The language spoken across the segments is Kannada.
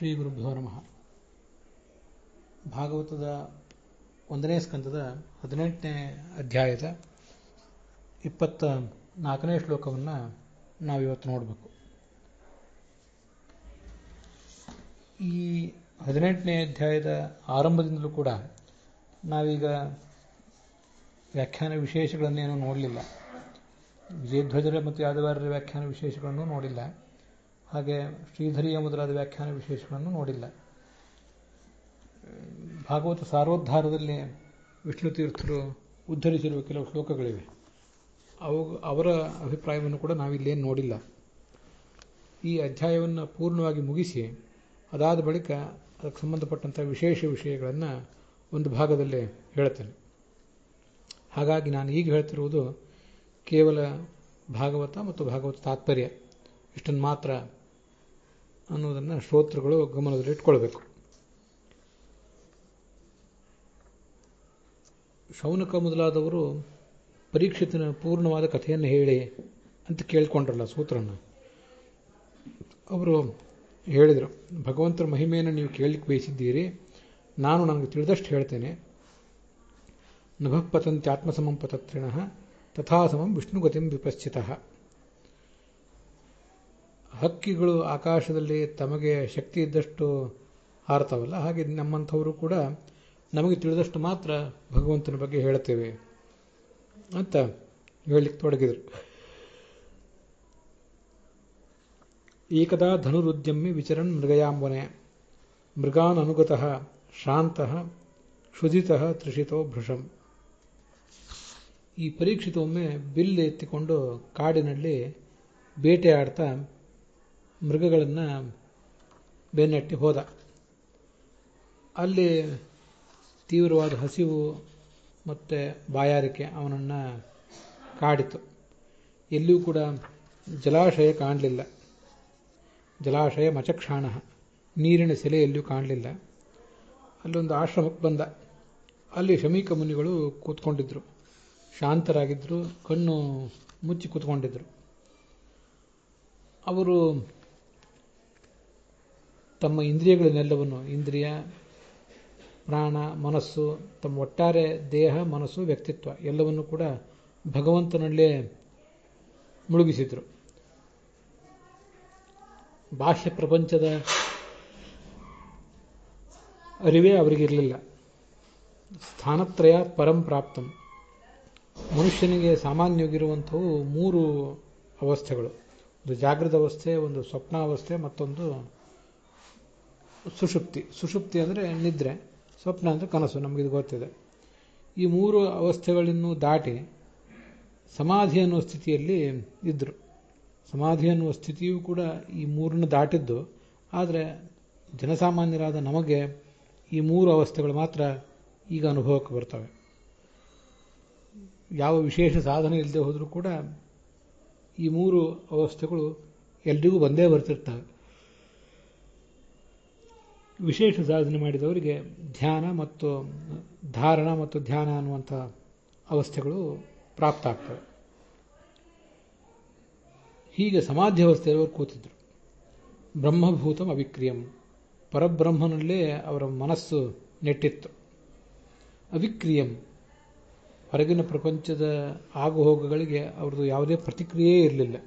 ಶ್ರೀ ಗುರುಭ್ಯೋ ನಮಃ. ಭಾಗವತದ 1ನೇ ಸ್ಕಂದದ 18ನೇ ಅಧ್ಯಾಯದ 24ನೇ ಶ್ಲೋಕವನ್ನು ನಾವಿವತ್ತು ನೋಡಬೇಕು. ಈ 18ನೇ ಅಧ್ಯಾಯದ ಆರಂಭದಿಂದಲೂ ಕೂಡ ನಾವೀಗ ವ್ಯಾಖ್ಯಾನ ವಿಶೇಷಗಳನ್ನೇನು ನೋಡಲಿಲ್ಲ. ವಿಜಯಧ್ವಜರ ಮತ್ತು ಯಾದವಾರರ ವ್ಯಾಖ್ಯಾನ ವಿಶೇಷಗಳನ್ನು ನೋಡಿಲ್ಲ. ಹಾಗೆ ಶ್ರೀಧರಿಯ ಮೊದಲಾದ ವ್ಯಾಖ್ಯಾನ ವಿಶೇಷಗಳನ್ನು ನೋಡಿಲ್ಲ. ಭಾಗವತ ಸಾರೋದ್ಧಾರದಲ್ಲಿ ವಿಷ್ಣು ತೀರ್ಥರು ಉದ್ಧರಿಸಿರುವ ಕೆಲವು ಶ್ಲೋಕಗಳಿವೆ. ಅವರ ಅಭಿಪ್ರಾಯವನ್ನು ಕೂಡ ನಾವಿಲ್ಲೇನು ನೋಡಿಲ್ಲ. ಈ ಅಧ್ಯಾಯವನ್ನು ಪೂರ್ಣವಾಗಿ ಮುಗಿಸಿ ಅದಾದ ಬಳಿಕ ಅದಕ್ಕೆ ಸಂಬಂಧಪಟ್ಟಂಥ ವಿಶೇಷ ವಿಷಯಗಳನ್ನು ಒಂದು ಭಾಗದಲ್ಲೇ ಹೇಳ್ತೇನೆ. ಹಾಗಾಗಿ ನಾನು ಈಗ ಹೇಳ್ತಿರುವುದು ಕೇವಲ ಭಾಗವತ ಮತ್ತು ಭಾಗವತ ತಾತ್ಪರ್ಯ ಇಷ್ಟನ್ನು ಮಾತ್ರ ಅನ್ನೋದನ್ನು ಶ್ರೋತೃಗಳು ಗಮನದಲ್ಲಿಟ್ಕೊಳ್ಬೇಕು. ಶೌನಕ ಮೊದಲಾದವರು ಪರೀಕ್ಷಿತನ ಪೂರ್ಣವಾದ ಕಥೆಯನ್ನು ಹೇಳಿ ಅಂತ ಕೇಳ್ಕೊಂಡ್ರಲ್ಲ ಸೂತ್ರನ. ಅವರು ಹೇಳಿದರು, ಭಗವಂತರ ಮಹಿಮೆಯನ್ನು ನೀವು ಕೇಳಲಿಕ್ಕೆ ಬಯಸಿದ್ದೀರಿ, ನಾನು ನನಗೆ ತಿಳಿದಷ್ಟು ಹೇಳ್ತೇನೆ. ನಭಃ ಪತಂತ್ಯಾತ್ಮಸಮಂ ಪತತ್ರಿಣಃ ತಥಾಸಮಂ ವಿಷ್ಣುಗತಿಂ ವಿಪಶ್ಚಿತಃ. ಹಕ್ಕಿಗಳು ಆಕಾಶದಲ್ಲಿ ತಮಗೆ ಶಕ್ತಿ ಇದ್ದಷ್ಟು ಹಾರತಾವಲ್ಲ, ಹಾಗೆ ನಮ್ಮಂಥವರು ಕೂಡ ನಮಗೆ ತಿಳಿದಷ್ಟು ಮಾತ್ರ ಭಗವಂತನ ಬಗ್ಗೆ ಹೇಳ್ತೇವೆ ಅಂತ ಹೇಳಲಿಕ್ಕೆ ತೊಡಗಿದರು. ಏಕದಾ ಧನುರುದ್ಯಮ್ಯ ವಿಚರನ್ ಮೃಗಯಾಂಬನೆ ಮೃಗಾನ್ ಅನುಗತಃ ಶ್ರಾಂತಃ ಕ್ಷುಧಿತಃ ತ್ರಿಷಿತೋ ಭೃಶಂ. ಈ ಪರೀಕ್ಷಿತೊಮ್ಮೆ ಬಿಲ್ಲು ಎತ್ತಿಕೊಂಡು ಕಾಡಿನಲ್ಲಿ ಬೇಟೆಯಾಡ್ತಾ ಮೃಗಗಳನ್ನು ಬೆನ್ನಟ್ಟಿ ಹೋದ. ಅಲ್ಲಿ ತೀವ್ರವಾದ ಹಸಿವು ಮತ್ತು ಬಾಯಾರಿಕೆ ಅವನನ್ನು ಕಾಡಿತು. ಎಲ್ಲಿಯೂ ಕೂಡ ಜಲಾಶಯ ಕಾಣಲಿಲ್ಲ. ಜಲಾಶಯ ಮಚಕ್ಷಾಣ, ನೀರಿನ ಸೆಲೆ ಎಲ್ಲಿಯೂ ಕಾಣಲಿಲ್ಲ. ಅಲ್ಲೊಂದು ಆಶ್ರಮಕ್ಕೆ ಬಂದ. ಅಲ್ಲಿ ಶಮೀಕ ಮುನಿಗಳು ಕೂತ್ಕೊಂಡಿದ್ರು. ಶಾಂತರಾಗಿದ್ದರು, ಕಣ್ಣು ಮುಚ್ಚಿ ಕೂತ್ಕೊಂಡಿದ್ರು. ಅವರು ತಮ್ಮ ಇಂದ್ರಿಯಗಳನ್ನೆಲ್ಲವನ್ನು, ಇಂದ್ರಿಯ, ಪ್ರಾಣ, ಮನಸ್ಸು, ತಮ್ಮ ಒಟ್ಟಾರೆ ದೇಹ, ಮನಸ್ಸು, ವ್ಯಕ್ತಿತ್ವ ಎಲ್ಲವನ್ನು ಕೂಡ ಭಗವಂತನಲ್ಲೇ ಮುಳುಗಿಸಿದ್ರು. ಬಾಹ್ಯ ಪ್ರಪಂಚದ ಅರಿವೇ ಅವರಿಗಿರಲಿಲ್ಲ. ಸ್ಥಾನತ್ರಯ ಪರಂ ಪ್ರಾಪ್ತಂ. ಮನುಷ್ಯನಿಗೆ ಸಾಮಾನ್ಯವಾಗಿರುವಂಥವು 3 ಅವಸ್ಥೆಗಳು. ಒಂದು ಜಾಗೃತ ಅವಸ್ಥೆ, ಒಂದು ಸ್ವಪ್ನಾವಸ್ಥೆ, ಮತ್ತೊಂದು ಸುಷುಪ್ತಿ. ಸುಷುಪ್ತಿ ಅಂದರೆ ನಿದ್ರೆ, ಸ್ವಪ್ನ ಅಂದರೆ ಕನಸು, ನಮಗಿದು ಗೊತ್ತಿದೆ. ಈ 3 ಅವಸ್ಥೆಗಳನ್ನು ದಾಟಿ ಸಮಾಧಿ ಅನ್ನುವ ಸ್ಥಿತಿಯಲ್ಲಿ ಇದ್ದರು. ಸಮಾಧಿ ಅನ್ನುವ ಸ್ಥಿತಿಯೂ ಕೂಡ ಈ 3 ದಾಟಿದ್ದು. ಆದರೆ ಜನಸಾಮಾನ್ಯರಾದ ನಮಗೆ ಈ 3 ಅವಸ್ಥೆಗಳು ಮಾತ್ರ ಈಗ ಅನುಭವಕ್ಕೆ ಬರ್ತವೆ. ಯಾವ ವಿಶೇಷ ಸಾಧನೆ ಇಲ್ಲದೆ ಹೋದರೂ ಕೂಡ ಈ 3 ಅವಸ್ಥೆಗಳು ಎಲ್ರಿಗೂ ಬಂದೇ ಬರ್ತಿರ್ತವೆ. ವಿಶೇಷ ಸಾಧನೆ ಮಾಡಿದವರಿಗೆ ಧ್ಯಾನ ಮತ್ತು ಧಾರಣ ಮತ್ತು ಧ್ಯಾನ ಅನ್ನುವಂಥ ಅವಸ್ಥೆಗಳು ಪ್ರಾಪ್ತ ಆಗ್ತವೆ. ಹೀಗೆ ಸಮಾಧಿ ಅವಸ್ಥೆಯವರು ಕೂತಿದ್ರು. ಬ್ರಹ್ಮಭೂತಂ ಅವಿಕ್ರಿಯಂ. ಪರಬ್ರಹ್ಮನಲ್ಲೇ ಅವರ ಮನಸ್ಸು ನೆಟ್ಟಿತ್ತು. ಅವಿಕ್ರಿಯಂ, ಹೊರಗಿನ ಪ್ರಪಂಚದ ಆಗುಹೋಗುಗಳಿಗೆ ಅವ್ರದ್ದು ಯಾವುದೇ ಪ್ರತಿಕ್ರಿಯೆ ಇರಲಿಲ್ಲ.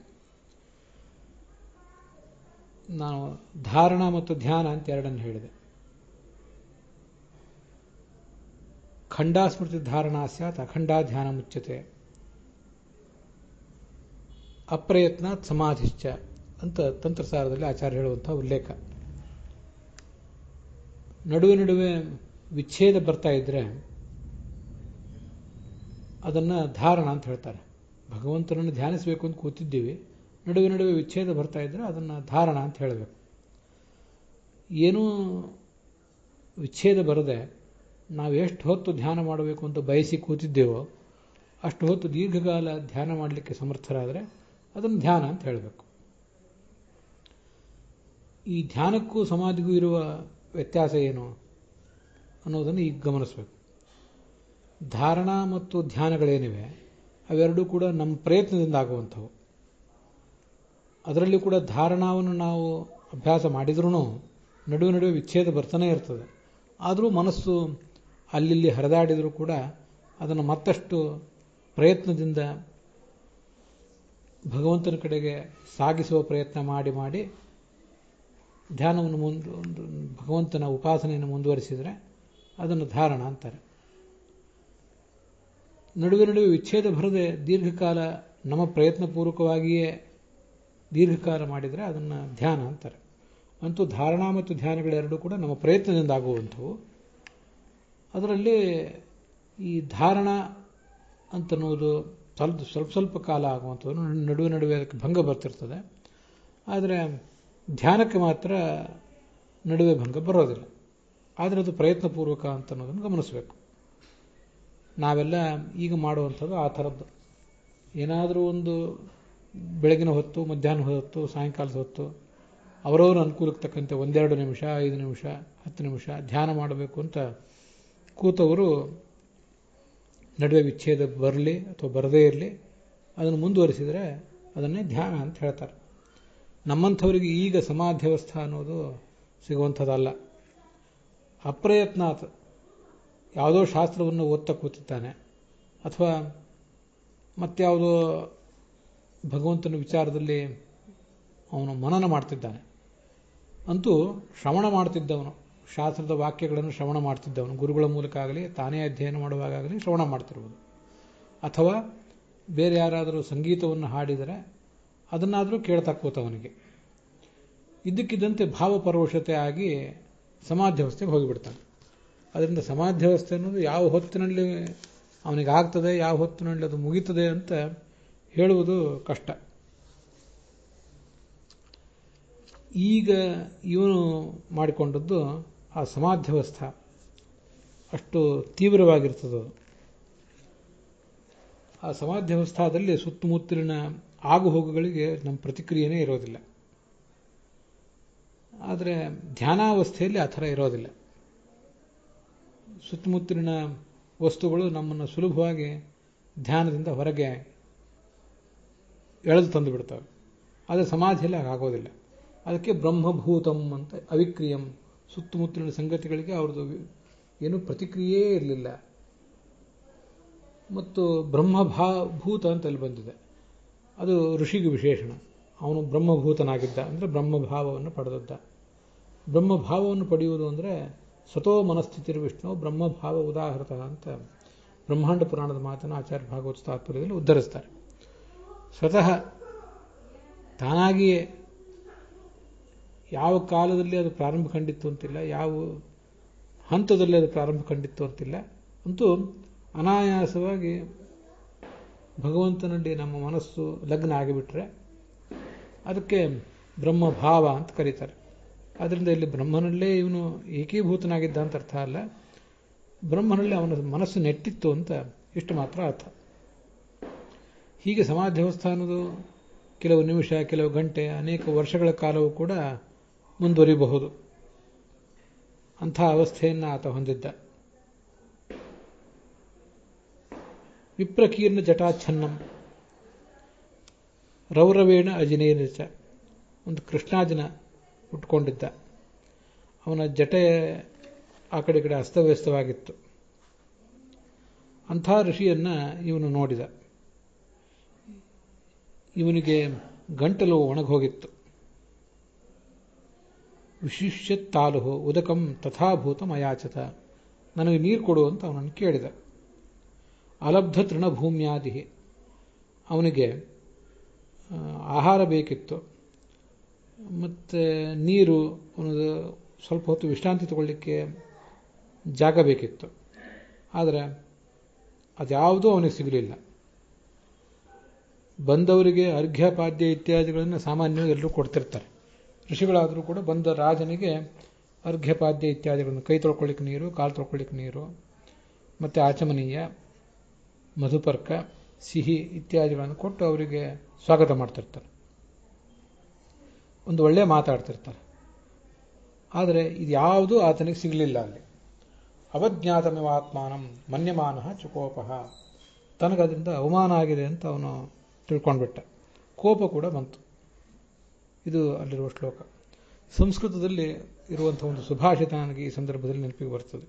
ನಾನು ಧಾರಣ ಮತ್ತು ಧ್ಯಾನ ಅಂತ ಎರಡನ್ನು ಹೇಳಿದೆ. ಖಂಡಾಸ್ಮೃತಿ ಧಾರಣಾ ಸ್ಯಾತ್ ಅಖಂಡಾ ಧ್ಯಾನ ಮುಚ್ಯತೆ, ಅಪ್ರಯತ್ನಾತ್ ಸಮಾಧಿಶ್ಚ ಅಂತ ತಂತ್ರಸಾರದಲ್ಲಿ ಆಚಾರ್ಯ ಹೇಳುವಂಥ ಉಲ್ಲೇಖ. ನಡುವೆ ನಡುವೆ ವಿಚ್ಛೇದ ಬರ್ತಾ ಇದ್ರೆ ಅದನ್ನು ಧಾರಣ ಅಂತ ಹೇಳ್ತಾರೆ. ಭಗವಂತನನ್ನು ಧ್ಯಾನಿಸಬೇಕು ಅಂತ ಕೂತಿದ್ದೀವಿ, ನಡುವೆ ನಡುವೆ ವಿಚ್ಛೇದ ಬರ್ತಾ ಇದ್ರೆ ಅದನ್ನು ಧಾರಣ ಅಂತ ಹೇಳಬೇಕು. ಏನೂ ವಿಚ್ಛೇದ ಬರದೆ ನಾವು ಎಷ್ಟು ಹೊತ್ತು ಧ್ಯಾನ ಮಾಡಬೇಕು ಅಂತ ಬಯಸಿ ಕೂತಿದ್ದೇವೋ ಅಷ್ಟು ಹೊತ್ತು ದೀರ್ಘಕಾಲ ಧ್ಯಾನ ಮಾಡಲಿಕ್ಕೆ ಸಮರ್ಥರಾದರೆ ಅದನ್ನು ಧ್ಯಾನ ಅಂತ ಹೇಳಬೇಕು. ಈ ಧ್ಯಾನಕ್ಕೂ ಸಮಾಧಿಗೂ ಇರುವ ವ್ಯತ್ಯಾಸ ಏನು ಅನ್ನೋದನ್ನು ಈಗ ಗಮನಿಸಬೇಕು. ಧಾರಣಾ ಮತ್ತು ಧ್ಯಾನಗಳೇನಿವೆ ಅವೆರಡೂ ಕೂಡ ನಮ್ಮ ಪ್ರಯತ್ನದಿಂದ ಆಗುವಂಥವು. ಅದರಲ್ಲಿ ಕೂಡ ಧಾರಣಾವನ್ನು ನಾವು ಅಭ್ಯಾಸ ಮಾಡಿದ್ರೂ ನಡುವೆ ನಡುವೆ ವಿಚ್ಛೇದ ಬರ್ತಾನೆ ಇರ್ತದೆ. ಆದರೂ ಮನಸ್ಸು ಅಲ್ಲಿ ಹರಿದಾಡಿದರೂ ಕೂಡ ಅದನ್ನು ಮತ್ತಷ್ಟು ಪ್ರಯತ್ನದಿಂದ ಭಗವಂತನ ಕಡೆಗೆ ಸಾಗಿಸುವ ಪ್ರಯತ್ನ ಮಾಡಿ ಧ್ಯಾನವನ್ನು ಭಗವಂತನ ಉಪಾಸನೆಯನ್ನು ಮುಂದುವರಿಸಿದರೆ ಅದನ್ನು ಧಾರಣ ಅಂತಾರೆ. ನಡುವೆ ನಡುವೆ ವಿಚ್ಛೇದ ಬರದೆ ದೀರ್ಘಕಾಲ ನಮ್ಮ ಪ್ರಯತ್ನಪೂರ್ವಕವಾಗಿಯೇ ದೀರ್ಘಕಾಲ ಮಾಡಿದರೆ ಅದನ್ನು ಧ್ಯಾನ ಅಂತಾರೆ. ಅಂತೂ ಧಾರಣಾ ಮತ್ತು ಧ್ಯಾನಗಳೆರಡೂ ಕೂಡ ನಮ್ಮ ಪ್ರಯತ್ನದಿಂದ ಆಗುವಂಥವು. ಅದರಲ್ಲಿ ಈ ಧಾರಣ ಅಂತನ್ನುವುದು ಸ್ವಲ್ಪ ಕಾಲ ಆಗುವಂಥದ್ದು, ನಡುವೆ ನಡುವೆ ಅದಕ್ಕೆ ಭಂಗ ಬರ್ತಿರ್ತದೆ. ಆದರೆ ಧ್ಯಾನಕ್ಕೆ ಮಾತ್ರ ನಡುವೆ ಭಂಗ ಬರೋದಿಲ್ಲ. ಆದರೆ ಅದು ಪ್ರಯತ್ನಪೂರ್ವಕ ಅಂತ ಅನ್ನೋದನ್ನು ಗಮನಿಸಬೇಕು. ನಾವೆಲ್ಲ ಈಗ ಮಾಡುವಂಥದ್ದು ಆ ಥರದ್ದು. ಏನಾದರೂ ಒಂದು ಬೆಳಗಿನ ಹೊತ್ತು, ಮಧ್ಯಾಹ್ನ ಹೊತ್ತು, ಸಾಯಂಕಾಲದ ಹೊತ್ತು ಅವರವರ ಅನುಕೂಲಕ್ಕೆ ತಕ್ಕಂತೆ 1-2 ನಿಮಿಷ, 5 ನಿಮಿಷ, 10 ನಿಮಿಷ ಧ್ಯಾನ ಮಾಡಬೇಕು ಅಂತ ಕೂತವರು ನಡುವೆ ವಿಚ್ಛೇದ ಬರಲಿ ಅಥವಾ ಬರದೇ ಇರಲಿ ಅದನ್ನು ಮುಂದುವರಿಸಿದರೆ ಅದನ್ನೇ ಧ್ಯಾನ ಅಂತ ಹೇಳ್ತಾರೆ. ನಮ್ಮಂಥವರಿಗೆ ಈಗ ಸಮಾಧ್ಯವಸ್ಥಾ ಅನ್ನೋದು ಸಿಗುವಂಥದ್ದಲ್ಲ. ಅಪ್ರಯತ್ನಾತ್ ಯಾವುದೋ ಶಾಸ್ತ್ರವನ್ನು ಓದ್ತಾ ಕೂತಿದ್ದಾನೆ ಅಥವಾ ಮತ್ಯಾವುದೋ ಭಗವಂತನ ವಿಚಾರದಲ್ಲಿ ಅವನು ಮನನ ಮಾಡ್ತಿದ್ದಾನೆ. ಅಂತೂ ಶ್ರವಣ ಮಾಡ್ತಿದ್ದವನು, ಶಾಸ್ತ್ರದ ವಾಕ್ಯಗಳನ್ನು ಶ್ರವಣ ಮಾಡ್ತಿದ್ದವನು, ಗುರುಗಳ ಮೂಲಕ ಆಗಲಿ ತಾನೇ ಅಧ್ಯಯನ ಮಾಡುವಾಗಲಿ ಶ್ರವಣ ಮಾಡ್ತಿರ್ಬೋದು. ಅಥವಾ ಬೇರೆ ಯಾರಾದರೂ ಸಂಗೀತವನ್ನು ಹಾಡಿದರೆ ಅದನ್ನಾದರೂ ಕೇಳ್ತಾ ಕೂತವನಿಗೆ ಇದ್ದಕ್ಕಿದ್ದಂತೆ ಭಾವಪರವಶತೆ ಆಗಿ ಸಮಾಧ್ಯವಸ್ಥೆಗೆ ಹೋಗಿಬಿಡ್ತಾನೆ. ಅದರಿಂದ ಸಮಾಧ್ಯವಸ್ಥೆ ಅನ್ನೋದು ಯಾವ ಹೊತ್ತಿನಲ್ಲಿ ಅವನಿಗೆ ಆಗ್ತದೆ, ಯಾವ ಹೊತ್ತಿನಲ್ಲಿ ಅದು ಮುಗೀತದೆ ಅಂತ ಹೇಳುವುದು ಕಷ್ಟ. ಈಗ ಇವನು ಮಾಡಿಕೊಂಡದ್ದು ಆ ಸಮಾಧ್ಯವಸ್ಥಾ ಅಷ್ಟು ತೀವ್ರವಾಗಿರ್ತದೆ. ಆ ಸಮಾಧ್ಯವಸ್ಥಾದಲ್ಲಿ ಸುತ್ತಮುತ್ತಲಿನ ಆಗುಹೋಗುಗಳಿಗೆ ನಮ್ಮ ಪ್ರತಿಕ್ರಿಯೆನೇ ಇರೋದಿಲ್ಲ. ಆದರೆ ಧ್ಯಾನಾವಸ್ಥೆಯಲ್ಲಿ ಆ ಥರ ಇರೋದಿಲ್ಲ. ಸುತ್ತಮುತ್ತಲಿನ ವಸ್ತುಗಳು ನಮ್ಮನ್ನು ಸುಲಭವಾಗಿ ಧ್ಯಾನದಿಂದ ಹೊರಗೆ ಎಳೆದು ತಂದು ಬಿಡ್ತವೆ. ಆದರೆ ಸಮಾಧಿಯಲ್ಲಿ ಹಾಗಾಗೋದಿಲ್ಲ. ಅದಕ್ಕೆ ಬ್ರಹ್ಮಭೂತಂ ಅಂತ ಅವಿಕ್ರಿಯಂ, ಸುತ್ತಮುತ್ತಲಿನ ಸಂಗತಿಗಳಿಗೆ ಅವ್ರದ್ದು ಏನೂ ಪ್ರತಿಕ್ರಿಯೆಯೇ ಇರಲಿಲ್ಲ. ಮತ್ತು ಬ್ರಹ್ಮಭೂತ ಅಂತ ಅಲ್ಲಿ ಬಂದಿದೆ. ಅದು ಋಷಿಗೆ ವಿಶೇಷಣ. ಅವನು ಬ್ರಹ್ಮಭೂತನಾಗಿದ್ದ ಅಂದರೆ ಬ್ರಹ್ಮಭಾವವನ್ನು ಪಡೆದದ್ದ. ಬ್ರಹ್ಮಭಾವವನ್ನು ಪಡೆಯುವುದು ಅಂದರೆ ಸತೋ ಮನಸ್ಥಿತಿರ್ ವಿಷ್ಣು ಬ್ರಹ್ಮಭಾವ ಉದಾಹೃತ ಅಂತ ಬ್ರಹ್ಮಾಂಡ ಪುರಾಣದ ಮಾತನ್ನು ಆಚಾರ್ಯ ಭಾಗವತ ತಾತ್ಪರ್ಯದಲ್ಲಿ ಉದ್ಧರಿಸ್ತಾರೆ. ಸ್ವತಃ ತಾನಾಗಿಯೇ ಯಾವ ಕಾಲದಲ್ಲಿ ಅದು ಪ್ರಾರಂಭ ಕಂಡಿತ್ತು ಅಂತಿಲ್ಲ, ಯಾವ ಹಂತದಲ್ಲಿ ಅದು ಪ್ರಾರಂಭ ಕಂಡಿತ್ತು ಅಂತಿಲ್ಲ. ಅಂತೂ ಅನಾಯಾಸವಾಗಿ ಭಗವಂತನಲ್ಲಿ ನಮ್ಮ ಮನಸ್ಸು ಲಗ್ನ ಆಗಿಬಿಟ್ರೆ ಅದಕ್ಕೆ ಬ್ರಹ್ಮಭಾವ ಅಂತ ಕರೀತಾರೆ. ಆದ್ದರಿಂದ ಇಲ್ಲಿ ಬ್ರಹ್ಮನಲ್ಲೇ ಇವನು ಏಕೀಭೂತನಾಗಿದ್ದ ಅಂತ ಅರ್ಥ ಅಲ್ಲ, ಬ್ರಹ್ಮನಲ್ಲಿ ಅವನ ಮನಸ್ಸು ನೆಟ್ಟಿತ್ತು ಅಂತ ಇಷ್ಟು ಮಾತ್ರ ಅರ್ಥ. ಹೀಗೆ ಸಮಾಧ್ಯವಸ್ಥಾ ಅನ್ನೋದು ಕೆಲವು ನಿಮಿಷ, ಕೆಲವು ಗಂಟೆ, ಅನೇಕ ವರ್ಷಗಳ ಕಾಲವೂ ಕೂಡ ಮುಂದುವರಿಬಹುದು. ಅಂಥ ಅವಸ್ಥೆಯನ್ನು ಆತ ಹೊಂದಿದ್ದ. ವಿಪ್ರಕೀರ್ಣ ಜಟಾಚ್ಛನ್ನಂ ರೌರವೇಣ ಅಜಿನೇನ ಒಂದು ಕೃಷ್ಣಾಜಿನ ಉಟ್ಕೊಂಡಿದ್ದ. ಅವನ ಜಟೆ ಆ ಕಡೆ ಈ ಕಡೆ ಅಸ್ತವ್ಯಸ್ತವಾಗಿತ್ತು. ಅಂಥ ಋಷಿಯನ್ನ ಇವನು ನೋಡಿದ. ಇವನಿಗೆ ಗಂಟಲು ಒಣಗೋಗಿತ್ತು. ವಿಶಿಷ್ಯತ್ತಾಲುಹು ಉದಕಂ ತಥಾಭೂತಂ ಅಯಾಚತ, ನನಗೆ ನೀರು ಕೊಡು ಅಂತ ಅವನನ್ನು ಕೇಳಿದ. ಅಲಬ್ಧ ತೃಣಭೂಮ್ಯಾದಿ, ಅವನಿಗೆ ಆಹಾರ ಬೇಕಿತ್ತು ಮತ್ತು ನೀರು, ಅವನಿಗೆ ಸ್ವಲ್ಪ ಹೊತ್ತು ವಿಶ್ರಾಂತಿ ತಗೊಳ್ಳಿಕ್ಕೆ ಜಾಗ ಬೇಕಿತ್ತು. ಆದರೆ ಅದ್ಯಾವುದೂ ಅವನಿಗೆ ಸಿಗಲಿಲ್ಲ. ಬಂದವರಿಗೆ ಅರ್ಘ್ಯಪಾದ್ಯ ಇತ್ಯಾದಿಗಳನ್ನು ಸಾಮಾನ್ಯವಾಗಿ ಎಲ್ಲರೂ ಕೊಡ್ತಿರ್ತಾರೆ. ಋಷಿಗಳಾದರೂ ಕೂಡ ಬಂದ ರಾಜನಿಗೆ ಅರ್ಘ್ಯಪಾದ್ಯ ಇತ್ಯಾದಿಗಳನ್ನು, ಕೈ ತೊಳ್ಕೊಳ್ಳಿಕ್ಕೆ ನೀರು, ಕಾಲು ತೊಳ್ಕೊಳ್ಳಿಕ್ಕೆ ನೀರು, ಮತ್ತು ಆಚಮನೀಯ, ಮಧುಪರ್ಕ, ಸಿಹಿ ಇತ್ಯಾದಿಗಳನ್ನು ಕೊಟ್ಟು ಅವರಿಗೆ ಸ್ವಾಗತ ಮಾಡ್ತಿರ್ತಾರೆ. ಒಂದು ಒಳ್ಳೆಯ ಮಾತಾಡ್ತಿರ್ತಾರೆ. ಆದರೆ ಇದ್ಯಾವುದೂ ಆತನಿಗೆ ಸಿಗಲಿಲ್ಲ. ಅಲ್ಲಿ ಅವಜ್ಞಾತಮಿವಾತ್ಮಾನಂ ಮನ್ಯಮಾನಃ ಚುಕೋಪಃ, ತನಗದರಿಂದ ಅವಮಾನ ಆಗಿದೆ ಅಂತ ಅವನು ತಿಳ್ಕೊಂಡ್ಬಿಟ್ಟ. ಕೋಪ ಕೂಡ ಬಂತು. ಇದು ಅಲ್ಲಿರುವ ಶ್ಲೋಕ. ಸಂಸ್ಕೃತದಲ್ಲಿ ಇರುವಂಥ ಒಂದು ಸುಭಾಷಿತ ನನಗೆ ಈ ಸಂದರ್ಭದಲ್ಲಿ ನೆನಪಿಗೆ ಬರ್ತದೆ.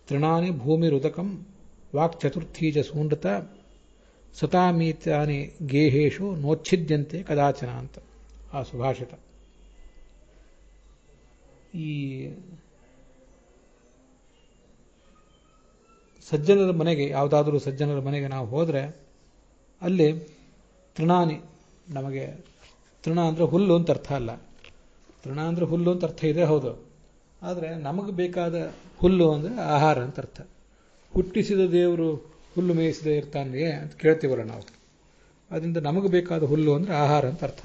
ತೃಣಾನಿ ಭೂಮಿರುದಕಂ ವಾಕ್ ಚತುರ್ಥೀಜ ಸೂಂಡತ ಸತಾಮೀತಾನಿ ಗೇಹೇಶು ನೋಚ್ಛಿದ್ಯಂತೆ ಕದಾಚನ ಅಂತ ಆ ಸುಭಾಷಿತ. ಈ ಸಜ್ಜನರ ಮನೆಗೆ, ಯಾವುದಾದರೂ ಸಜ್ಜನರ ಮನೆಗೆ ನಾವು ಹೋದರೆ ಅಲ್ಲಿ ತೃಣಾನಿ, ನಮಗೆ ತೃಣ ಅಂದರೆ ಹುಲ್ಲು ಅಂತ ಅರ್ಥ ಅಲ್ಲ. ತೃಣ ಅಂದರೆ ಹುಲ್ಲು ಅಂತ ಅರ್ಥ ಇದೆ, ಹೌದು. ಆದರೆ ನಮಗೆ ಬೇಕಾದ ಹುಲ್ಲು ಅಂದರೆ ಆಹಾರ ಅಂತ ಅರ್ಥ. ಹುಟ್ಟಿಸಿದ ದೇವರು ಹುಲ್ಲು ಮೇಯಿಸದೇ ಇರ್ತಾನೆಯೇ ಅಂತ ಕೇಳ್ತೀವಲ್ಲ ನಾವು. ಅದರಿಂದ ನಮಗೆ ಬೇಕಾದ ಹುಲ್ಲು ಅಂದರೆ ಆಹಾರ ಅಂತ ಅರ್ಥ.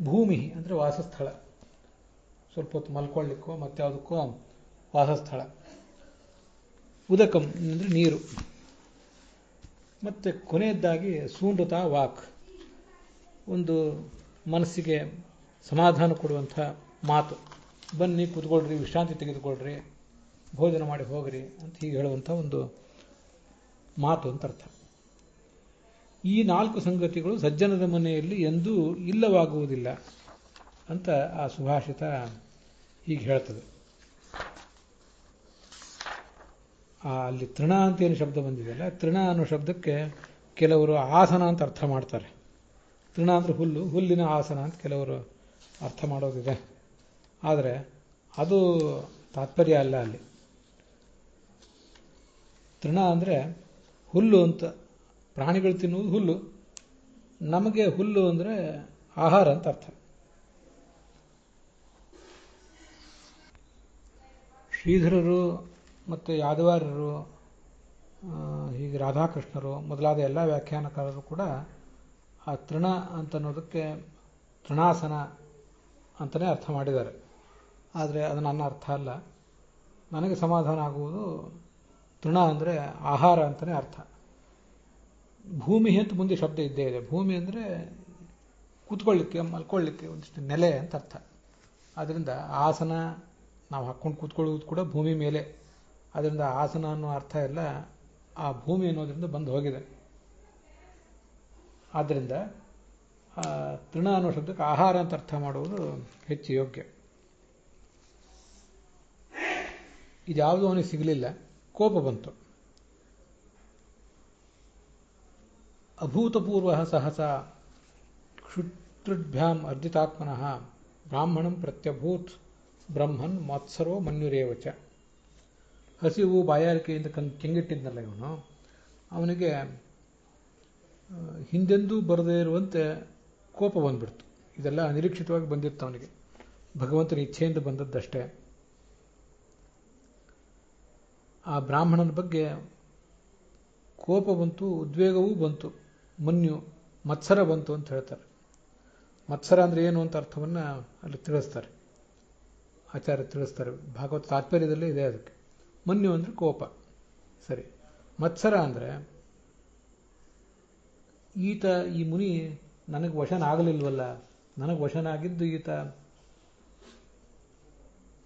ಭೂಮಿ ಅಂದರೆ ವಾಸಸ್ಥಳ, ಸ್ವಲ್ಪ ಹೊತ್ತು ಮಲ್ಕೊಳ್ಳಿಕ್ಕೋ ಮತ್ತಾವುದಕ್ಕೋ ವಾಸಸ್ಥಳ. ಉದಕಂ ಅಂದರೆ ನೀರು. ಮತ್ತು ಕೊನೆಯದ್ದಾಗಿ ಸೂನೃತ ವಾಕ್, ಒಂದು ಮನಸ್ಸಿಗೆ ಸಮಾಧಾನ ಕೊಡುವಂಥ ಮಾತು. ಬನ್ನಿ ಕೂತ್ಕೊಳ್ರಿ, ವಿಶ್ರಾಂತಿ ತೆಗೆದುಕೊಳ್ರಿ, ಭೋಜನ ಮಾಡಿ ಹೋಗ್ರಿ ಅಂತ ಹೀಗೆ ಹೇಳುವಂಥ ಒಂದು ಮಾತು ಅಂತ ಅರ್ಥ. ಈ 4 ಸಂಗತಿಗಳು ಸಜ್ಜನದ ಮನೆಯಲ್ಲಿ ಎಂದೂ ಇಲ್ಲವಾಗುವುದಿಲ್ಲ ಅಂತ ಆ ಸುಭಾಷಿತ ಹೀಗೆ ಹೇಳ್ತದೆ. ಅಲ್ಲಿ ತೃಣ ಅಂತೇನು ಶಬ್ದ ಬಂದಿದೆಯಲ್ಲ, ತೃಣ ಅನ್ನೋ ಶಬ್ದಕ್ಕೆ ಕೆಲವರು ಆಸನ ಅಂತ ಅರ್ಥ ಮಾಡ್ತಾರೆ. ತೃಣ ಅಂದರೆ ಹುಲ್ಲು, ಹುಲ್ಲಿನ ಆಸನ ಅಂತ ಕೆಲವರು ಅರ್ಥ ಮಾಡೋದಿದೆ. ಆದರೆ ಅದು ತಾತ್ಪರ್ಯ ಅಲ್ಲ. ಅಲ್ಲಿ ತೃಣ ಅಂದರೆ ಹುಲ್ಲು ಅಂತ, ಪ್ರಾಣಿಗಳು ತಿನ್ನುವುದು ಹುಲ್ಲು. ನಮಗೆ ಹುಲ್ಲು ಅಂದರೆ ಆಹಾರ ಅಂತ ಅರ್ಥ. ಶ್ರೀಧರರು ಮತ್ತು ಯಾದವಾರ್ಯರು, ಹೀಗೆ ರಾಧಾಕೃಷ್ಣರು ಮೊದಲಾದ ಎಲ್ಲ ವ್ಯಾಖ್ಯಾನಕಾರರು ಕೂಡ ಆ ತೃಣ ಅಂತನ್ನೋದಕ್ಕೆ ತೃಣಾಸನ ಅಂತಲೇ ಅರ್ಥ ಮಾಡಿದ್ದಾರೆ. ಆದರೆ ಅದು ನನ್ನ ಅರ್ಥ ಅಲ್ಲ. ನನಗೆ ಸಮಾಧಾನ ಆಗುವುದು ತೃಣ ಅಂದರೆ ಆಹಾರ ಅಂತಲೇ ಅರ್ಥ. ಭೂಮಿ ಅಂತ ಮುಂದೆ ಶಬ್ದ ಇದ್ದೇ ಇದೆ. ಭೂಮಿ ಅಂದರೆ ಕೂತ್ಕೊಳ್ಳಿಕ್ಕೆ, ಮಲ್ಕೊಳ್ಳಿಕ್ಕೆ ಒಂದಿಷ್ಟು ನೆಲೆ ಅಂತ ಅರ್ಥ. ಆದ್ದರಿಂದ ಆಸನ ನಾವು ಹಾಕ್ಕೊಂಡು ಕೂತ್ಕೊಳ್ಳೋದು ಕೂಡ ಭೂಮಿ ಮೇಲೆ. ಅದರಿಂದ ಆಸನ ಅನ್ನೋ ಅರ್ಥ ಎಲ್ಲ ಆ ಭೂಮಿ ಅನ್ನೋದ್ರಿಂದ ಬಂದು ಹೋಗಿದೆ. ಆದ್ದರಿಂದ ತೃಣ ಅನ್ನೋ ಶಬ್ದಕ್ಕೆ ಆಹಾರ ಅಂತ ಅರ್ಥ ಮಾಡುವುದು ಹೆಚ್ಚು ಯೋಗ್ಯ. ಇದ್ಯಾವುದೂ ಅವನಿಗೆ ಸಿಗಲಿಲ್ಲ. ಕೋಪ ಬಂತು. ಅಭೂತಪೂರ್ವ ಸಹಸ ಕ್ಷುತ್ರುಭ್ಯಾಂ ಅರ್ಜಿತಾತ್ಮನಃ ಬ್ರಾಹ್ಮಣಂ ಪ್ರತ್ಯಭೂತ್ ಬ್ರಹ್ಮನ್ ಮತ್ಸರೋ ಮನ್ಯುರೇವಚ. ಹಸಿವು ಬಾಯಾರಿಕೆಯಿಂದ ಕೆಂಗಿಟ್ಟಿದ್ನಲ್ಲ ಇವನು, ಅವನಿಗೆ ಹಿಂದೆಂದೂ ಬರದೇ ಇರುವಂತೆ ಕೋಪ ಬಂದ್ಬಿಡ್ತು. ಇದೆಲ್ಲ ಅನಿರೀಕ್ಷಿತವಾಗಿ ಬಂದಿತ್ತು ಅವನಿಗೆ, ಭಗವಂತನ ಇಚ್ಛೆಯಿಂದ ಬಂದದ್ದಷ್ಟೇ. ಆ ಬ್ರಾಹ್ಮಣನ ಬಗ್ಗೆ ಕೋಪ ಬಂತು, ಉದ್ವೇಗವೂ ಬಂತು. ಮನ್ಯು, ಮತ್ಸರ ಬಂತು ಅಂತ ಹೇಳ್ತಾರೆ. ಮತ್ಸರ ಅಂದರೆ ಏನು ಅಂತ ಅರ್ಥವನ್ನು ಅಲ್ಲಿ ತಿಳಿಸ್ತಾರೆ, ಆಚಾರ್ಯ ತಿಳಿಸ್ತಾರೆ. ಭಾಗವತ ತಾತ್ಪರ್ಯದಲ್ಲೇ ಇದೆ ಅದಕ್ಕೆ. ಮನ್ಯು ಅಂದರೆ ಕೋಪ, ಸರಿ. ಮತ್ಸರ ಅಂದರೆ ಈತ, ಈ ಮುನಿ ನನಗೆ ವಶನಾಗಲಿಲ್ವಲ್ಲ, ನನಗೆ ವಶನಾಗಿದ್ದು ಈತ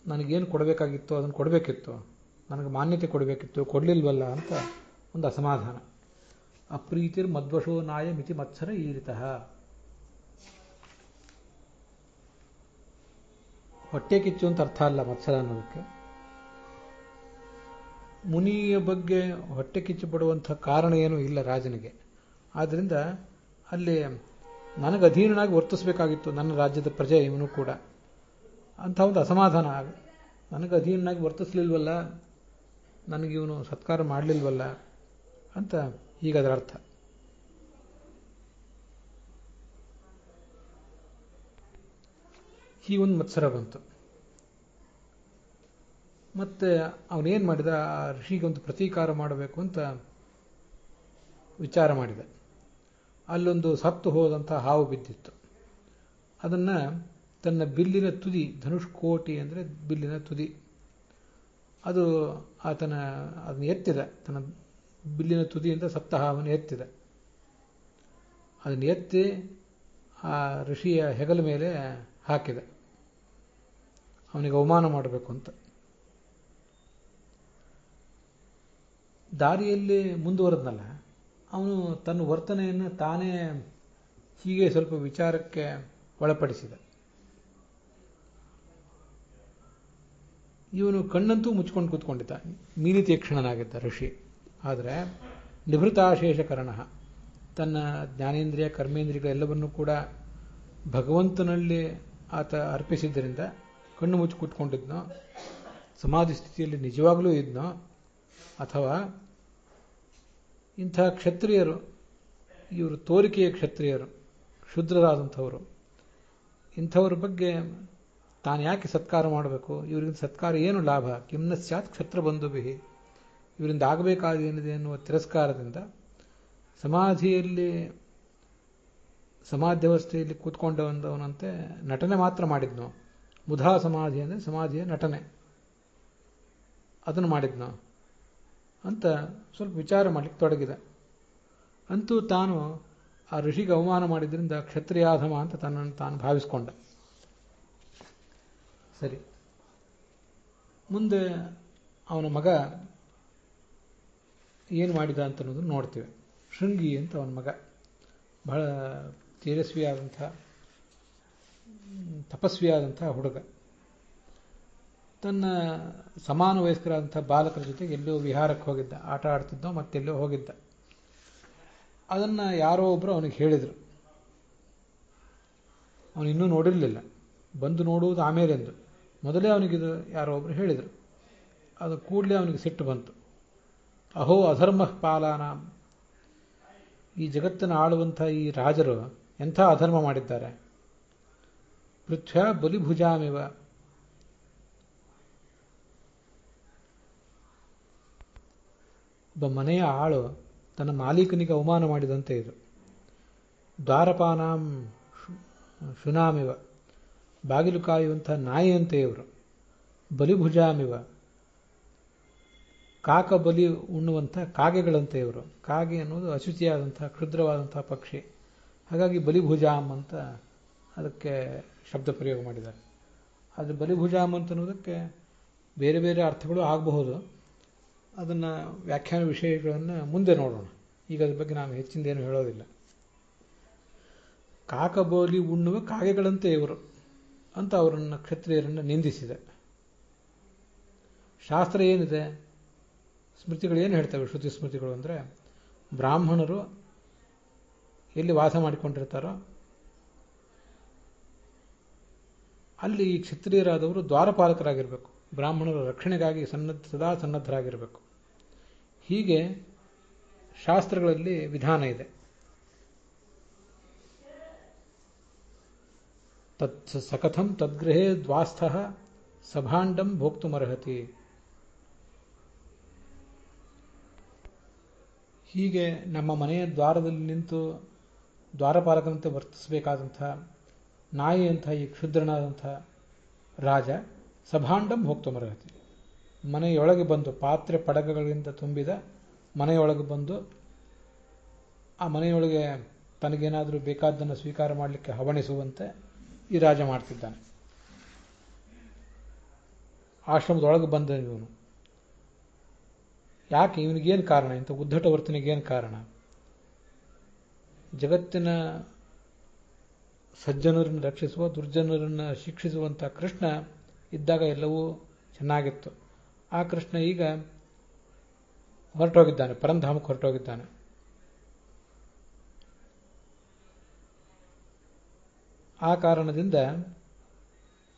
ನನಗೇನು ಕೊಡಬೇಕಾಗಿತ್ತು ಅದನ್ನು ಕೊಡಬೇಕಿತ್ತು, ನನಗೆ ಮಾನ್ಯತೆ ಕೊಡಬೇಕಿತ್ತು, ಕೊಡಲಿಲ್ವಲ್ಲ ಅಂತ ಒಂದು ಅಸಮಾಧಾನ. ಅಪ್ರೀತಿರ್ ಮದ್ವಶೋ ನಾಯ ಮಿತಿ ಮತ್ಸರ ಈರಿತಃ. ಹೊಟ್ಟೆ ಕಿಚ್ಚು ಅಂತ ಅರ್ಥ ಅಲ್ಲ ಮತ್ಸರ ಅನ್ನೋದಕ್ಕೆ. ಮುನಿಯ ಬಗ್ಗೆ ಹೊಟ್ಟೆ ಕಿಚ್ಚು ಪಡುವಂಥ ಕಾರಣ ಏನೂ ಇಲ್ಲ ರಾಜನಿಗೆ. ಆದ್ದರಿಂದ ಅಲ್ಲಿ ನನಗೆ ಅಧೀನನಾಗಿ ವರ್ತಿಸಬೇಕಾಗಿತ್ತು, ನನ್ನ ರಾಜ್ಯದ ಪ್ರಜೆ ಇವನು ಕೂಡ ಅಂಥ ಒಂದು ಅಸಮಾಧಾನ. ನನಗೆ ಅಧೀನನಾಗಿ ವರ್ತಿಸಲಿಲ್ವಲ್ಲ, ನನಗಿವನು ಸತ್ಕಾರ ಮಾಡಲಿಲ್ವಲ್ಲ ಅಂತ ಹೀಗದರ ಅರ್ಥ. ಹೀಗೊಂದು ಮತ್ಸರ ಬಂತು. ಮತ್ತೆ ಅವನೇನು ಮಾಡಿದ, ಆ ಋಷಿಗೊಂದು ಪ್ರತೀಕಾರ ಮಾಡಬೇಕು ಅಂತ ವಿಚಾರ ಮಾಡಿದ. ಅಲ್ಲೊಂದು ಸತ್ತು ಹೋದಂಥ ಹಾವು ಬಿದ್ದಿತ್ತು. ಅದನ್ನು ತನ್ನ ಬಿಲ್ಲಿನ ತುದಿ, ಧನುಷ್ಕೋಟಿ ಅಂದರೆ ಬಿಲ್ಲಿನ ತುದಿ, ಅದು ಅದನ್ನು ಎತ್ತಿದ. ತನ್ನ ಬಿಲ್ಲಿನ ತುದಿಯಿಂದ ಸತ್ತ ಹಾವನ್ನು ಎತ್ತಿದ. ಅದನ್ನು ಎತ್ತಿ ಆ ಋಷಿಯ ಹೆಗಲ ಮೇಲೆ ಹಾಕಿದ, ಅವನಿಗೆ ಅವಮಾನ ಮಾಡಬೇಕು ಅಂತ. ದಾರಿಯಲ್ಲಿ ಮುಂದುವರೆದ್ನಲ್ಲ, ಅವನು ತನ್ನ ವರ್ತನೆಯನ್ನು ತಾನೇ ಹೀಗೆ ಸ್ವಲ್ಪ ವಿಚಾರಕ್ಕೆ ಒಳಪಡಿಸಿದ. ಇವನು ಕಣ್ಣಂತೂ ಮುಚ್ಕೊಂಡು ಕೂತ್ಕೊಂಡಿದ್ದ, ಮೀಲಿ ತೀಕ್ಷ್ಣನಾಗಿದ್ದ ಋಷಿ. ಆದರೆ ನಿಭೃತಾಶೇಷಕರಣ, ತನ್ನ ಜ್ಞಾನೇಂದ್ರಿಯ ಕರ್ಮೇಂದ್ರಿಯಗಳೆಲ್ಲವನ್ನೂ ಕೂಡ ಭಗವಂತನಲ್ಲಿ ಆತ ಅರ್ಪಿಸಿದ್ದರಿಂದ ಕಣ್ಣು ಮುಚ್ಚಿ ಕೂತ್ಕೊಂಡಿದ್ನೋ, ಸಮಾಧಿ ಸ್ಥಿತಿಯಲ್ಲಿ ನಿಜವಾಗಲೂ ಇದ್ನೋ, ಅಥವಾ ಇಂಥ ಕ್ಷತ್ರಿಯರು, ಇವರು ತೋರಿಕೆಯ ಕ್ಷತ್ರಿಯರು, ಶೂದ್ರರಾದಂಥವರು, ಇಂಥವ್ರ ಬಗ್ಗೆ ತಾನು ಯಾಕೆ ಸತ್ಕಾರ ಮಾಡಬೇಕು, ಇವರಿಂದ ಸತ್ಕಾರ ಏನು ಲಾಭ, ಕಿಮ್ನ ಸ್ಯಾತ್ ಕ್ಷತ್ರ ಬಂಧುಭಿಹಿ, ಇವರಿಂದ ಆಗಬೇಕಾದೇನಿದೆ ಎನ್ನುವ ತಿರಸ್ಕಾರದಿಂದ ಸಮಾಧ್ಯವಸ್ಥೆಯಲ್ಲಿ ಕೂತ್ಕೊಂಡವನಂತೆ ನಟನೆ ಮಾತ್ರ ಮಾಡಿದ್ನು. ಮುಧಾ ಸಮಾಧಿ ಅಂದರೆ ಸಮಾಧಿಯ ನಟನೆ, ಅದನ್ನು ಮಾಡಿದ್ನು ಅಂತ ಸ್ವಲ್ಪ ವಿಚಾರ ಮಾಡಲಿಕ್ಕೆ ತೊಡಗಿದೆ. ಅಂತೂ ತಾನು ಆ ಋಷಿಗೆ ಅವಮಾನ ಮಾಡಿದ್ರಿಂದ ಕ್ಷತ್ರಿಯಾಧಮ ಅಂತ ತನ್ನನ್ನು ತಾನು ಭಾವಿಸ್ಕೊಂಡ. ಸರಿ, ಮುಂದೆ ಅವನ ಮಗ ಏನು ಮಾಡಿದ ಅಂತ ಅನ್ನೋದನ್ನು ನೋಡ್ತೀವಿ. ಶೃಂಗಿ ಅಂತ ಅವನ ಮಗ, ಬಹಳ ತೇಜಸ್ವಿಯಾದಂಥ ತಪಸ್ವಿಯಾದಂಥ ಹುಡುಗ. ತನ್ನ ಸಮಾನ ವಯಸ್ಕರಾದಂಥ ಬಾಲಕರ ಜೊತೆಗೆ ಎಲ್ಲೋ ವಿಹಾರಕ್ಕೆ ಹೋಗಿದ್ದ, ಆಟ ಆಡ್ತಿದ್ದೋ ಮತ್ತೆಲ್ಲೋ ಹೋಗಿದ್ದ. ಅದನ್ನು ಯಾರೋ ಒಬ್ಬರು ಅವನಿಗೆ ಹೇಳಿದರು. ಅವನು ಇನ್ನೂ ನೋಡಿರಲಿಲ್ಲ, ಬಂದು ನೋಡುವುದು ಆಮೇಲೆಂದು. ಮೊದಲೇ ಅವನಿಗಿದು ಯಾರೋ ಒಬ್ಬರು ಹೇಳಿದರು. ಅದು ಕೂಡಲೇ ಅವನಿಗೆ ಸಿಟ್ಟು ಬಂತು. ಅಹೋ ಅಧರ್ಮ ಪಾಲಾನ, ಈ ಜಗತ್ತನ್ನು ಆಳುವಂಥ ಈ ರಾಜರು ಎಂಥ ಅಧರ್ಮ ಮಾಡಿದ್ದಾರೆ. ಪೃಥ್ವ್ಯಾ ಬಲಿಭುಜಾಮಿವ, ಒಬ್ಬ ಮನೆಯ ಆಳು ತನ್ನ ಮಾಲೀಕನಿಗೆ ಅವಮಾನ ಮಾಡಿದಂತೆ ಇದು. ದ್ವಾರಪಾನಾಂ ಶುನಾಮಿವ, ಬಾಗಿಲು ಕಾಯುವಂಥ ನಾಯಿಯಂತೆ ಇವರು. ಬಲಿಭುಜಾಮಿವ, ಕಾಕ ಬಲಿ ಉಣ್ಣುವಂಥ ಕಾಗೆಗಳಂತೆ ಇವರು. ಕಾಗೆ ಅನ್ನೋದು ಅಶುಚಿಯಾದಂಥ ಕ್ಷುದ್ರವಾದಂಥ ಪಕ್ಷಿ, ಹಾಗಾಗಿ ಬಲಿಭುಜಾಮ್ ಅಂತ ಅದಕ್ಕೆ ಶಬ್ದ ಪ್ರಯೋಗ ಮಾಡಿದ್ದಾರೆ. ಆದರೆ ಬಲಿಭುಜಾಮ್ ಅಂತ ಅನ್ನೋದಕ್ಕೆ ಬೇರೆ ಬೇರೆ ಅರ್ಥಗಳು ಆಗಬಹುದು. ಅದನ್ನು ವ್ಯಾಖ್ಯಾನ ವಿಷಯಗಳನ್ನು ಮುಂದೆ ನೋಡೋಣ. ಈಗ ಅದ್ರ ಬಗ್ಗೆ ನಾನು ಹೆಚ್ಚಿಂದೇನು ಹೇಳೋದಿಲ್ಲ. ಕಾಕಬೋಲಿ ಉಣ್ಣುವ ಕಾಗೆಗಳಂತೆ ಇವರು ಅಂತ ಅವರನ್ನು, ಕ್ಷತ್ರಿಯರನ್ನು ನಿಂದಿಸಿದೆ. ಶಾಸ್ತ್ರ ಏನಿದೆ, ಸ್ಮೃತಿಗಳು ಏನು ಹೇಳ್ತವೆ, ಶ್ರುತಿ ಸ್ಮೃತಿಗಳು ಅಂದರೆ, ಬ್ರಾಹ್ಮಣರು ಎಲ್ಲಿ ವಾಸ ಮಾಡಿಕೊಂಡಿರ್ತಾರೋ ಅಲ್ಲಿ ಈ ಕ್ಷತ್ರಿಯರಾದವರು ದ್ವಾರಪಾಲಕರಾಗಿರಬೇಕು, ಬ್ರಾಹ್ಮಣರ ರಕ್ಷಣೆಗಾಗಿ ಸದಾ ಸನ್ನದ್ಧರಾಗಿರಬೇಕು. ಹೀಗೆ ಶಾಸ್ತ್ರಗಳಲ್ಲಿ ವಿಧಾನ ಇದೆ. ಸಕಥಂ ತದ್ಗೃಹೇ ದ್ವಾಸ್ಥಃ ಸಭಾಂಡಂ ಭೋಕ್ತುಮರ್ಹತಿ. ಹೀಗೆ ನಮ್ಮ ಮನೆಯ ದ್ವಾರದಲ್ಲಿ ನಿಂತು ದ್ವಾರಪಾಲಕನಂತೆ ವರ್ತಿಸಬೇಕಾದಂಥ ನಾಯಿಯಂಥ ಈ ಕ್ಷುದ್ರನಾದಂಥ ರಾಜ ಸಭಾಂಡಂ ಭೋಕ್ತುಮರ್ಹತಿ, ಮನೆಯೊಳಗೆ ಬಂದು, ಪಾತ್ರೆ ಪಡಗಗಳಿಂದ ತುಂಬಿದ ಮನೆಯೊಳಗೆ ಬಂದು ಆ ಮನೆಯೊಳಗೆ ತನಗೇನಾದರೂ ಬೇಕಾದ್ದನ್ನು ಸ್ವೀಕಾರ ಮಾಡಲಿಕ್ಕೆ ಹವಣಿಸುವಂತೆ ಈ ರಾಜ ಮಾಡ್ತಿದ್ದಾನೆ. ಆಶ್ರಮದೊಳಗೆ ಬಂದ ಇವನು ಯಾಕೆ, ಇವನಿಗೇನು ಕಾರಣ, ಇಂಥ ಉದ್ಧಟ ವರ್ತನೆಗೇನು ಕಾರಣ? ಜಗತ್ತಿನ ಸಜ್ಜನರನ್ನು ರಕ್ಷಿಸುವ, ದುರ್ಜನರನ್ನು ಶಿಕ್ಷಿಸುವಂಥ ಕೃಷ್ಣ ಇದ್ದಾಗ ಎಲ್ಲವೂ ಚೆನ್ನಾಗಿತ್ತು. ಆ ಕೃಷ್ಣ ಈಗ ಹೊರಟೋಗಿದ್ದಾನೆ, ಪರಂಧಾಮಕ್ಕೆ ಹೊರಟೋಗಿದ್ದಾನೆ. ಆ ಕಾರಣದಿಂದ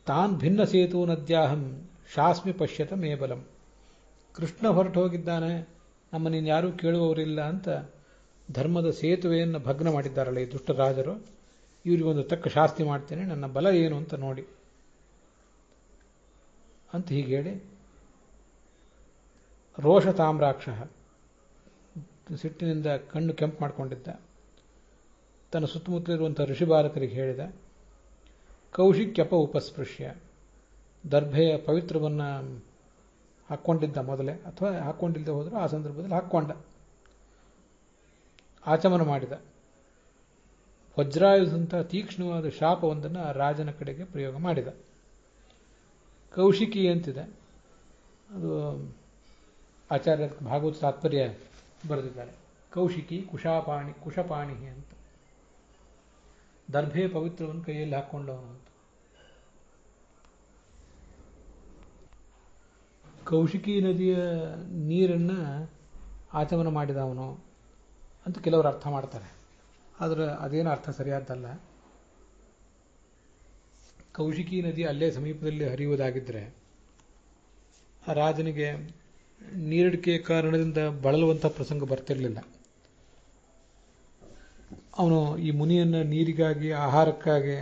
ತಾನ್ ಭಿನ್ನ ಸೇತು ನದ್ಯಾಹಂ ಶಾಸ್ಮಿ ಪಶ್ಯತ ಮೇಬಲಂ, ಕೃಷ್ಣ ಹೊರಟು ಹೋಗಿದ್ದಾನೆ, ನಮ್ಮನ್ನು ಯಾರೂ ಕೇಳುವವರಿಲ್ಲ ಅಂತ ಧರ್ಮದ ಸೇತುವೆಯನ್ನು ಭಗ್ನ ಮಾಡಿದ್ದಾರಲ್ಲ ಈ ದುಷ್ಟ ರಾಜರು, ಇವರಿಗೊಂದು ತಕ್ಕ ಶಾಸ್ತಿ ಮಾಡ್ತೇನೆ, ನನ್ನ ಬಲ ಏನು ಅಂತ ನೋಡಿ ಅಂತ ಹೀಗೆ ಹೇಳಿ, ರೋಷ ತಾಮ್ರಾಕ್ಷ, ಸಿಟ್ಟಿನಿಂದ ಕಣ್ಣು ಕೆಂಪು ಮಾಡಿಕೊಂಡಿದ್ದ, ತನ್ನ ಸುತ್ತಮುತ್ತಲಿರುವಂಥ ಋಷಿಬಾಲಕರಿಗೆ ಹೇಳಿದ. ಕೌಶಿಕ್ಯಪ ಉಪಸ್ಪೃಶ್ಯ, ದರ್ಭೆಯ ಪವಿತ್ರವನ್ನು ಹಾಕ್ಕೊಂಡಿದ್ದ ಮೊದಲೇ, ಅಥವಾ ಹಾಕ್ಕೊಂಡಿಲ್ಲದೆ ಹೋದರೂ ಆ ಸಂದರ್ಭದಲ್ಲಿ ಹಾಕ್ಕೊಂಡ, ಆಚಮನ ಮಾಡಿದ. ವಜ್ರಾಯುಧಂಥ ತೀಕ್ಷ್ಣವಾದ ಶಾಪವೊಂದನ್ನು ಆ ರಾಜನ ಕಡೆಗೆ ಪ್ರಯೋಗ ಮಾಡಿದ. ಕೌಶಿಕಿ ಅಂತಿದೆ, ಅದು ಆಚಾರ್ಯ ಭಾಗವತ ತಾತ್ಪರ್ಯ ಬರೆದಿದ್ದಾರೆ. ಕೌಶಿಕಿ ಕುಶಪಾಣಿ ಅಂತ, ದರ್ಭೆ ಪವಿತ್ರವನ್ನು ಕೈಯಲ್ಲಿ ಹಾಕ್ಕೊಂಡವನು ಅಂತ. ಕೌಶಿಕಿ ನದಿಯ ನೀರನ್ನು ಆಚಮನ ಮಾಡಿದವನು ಅಂತ ಕೆಲವರು ಅರ್ಥ ಮಾಡ್ತಾರೆ. ಆದರೆ ಅದೇನು ಅರ್ಥ ಸರಿಯಾದ್ದಲ್ಲ. ಕೌಶಿಕಿ ನದಿ ಅಲ್ಲೇ ಸಮೀಪದಲ್ಲಿ ಹರಿಯುವುದಾಗಿದ್ದರೆ ಆ ರಾಜನಿಗೆ ನೀರಡಿಕೆಯ ಕಾರಣದಿಂದ ಬಳಲುವಂಥ ಪ್ರಸಂಗ ಬರ್ತಿರಲಿಲ್ಲ. ಅವನು ಈ ಮುನಿಯನ್ನು ನೀರಿಗಾಗಿ ಆಹಾರಕ್ಕಾಗಿ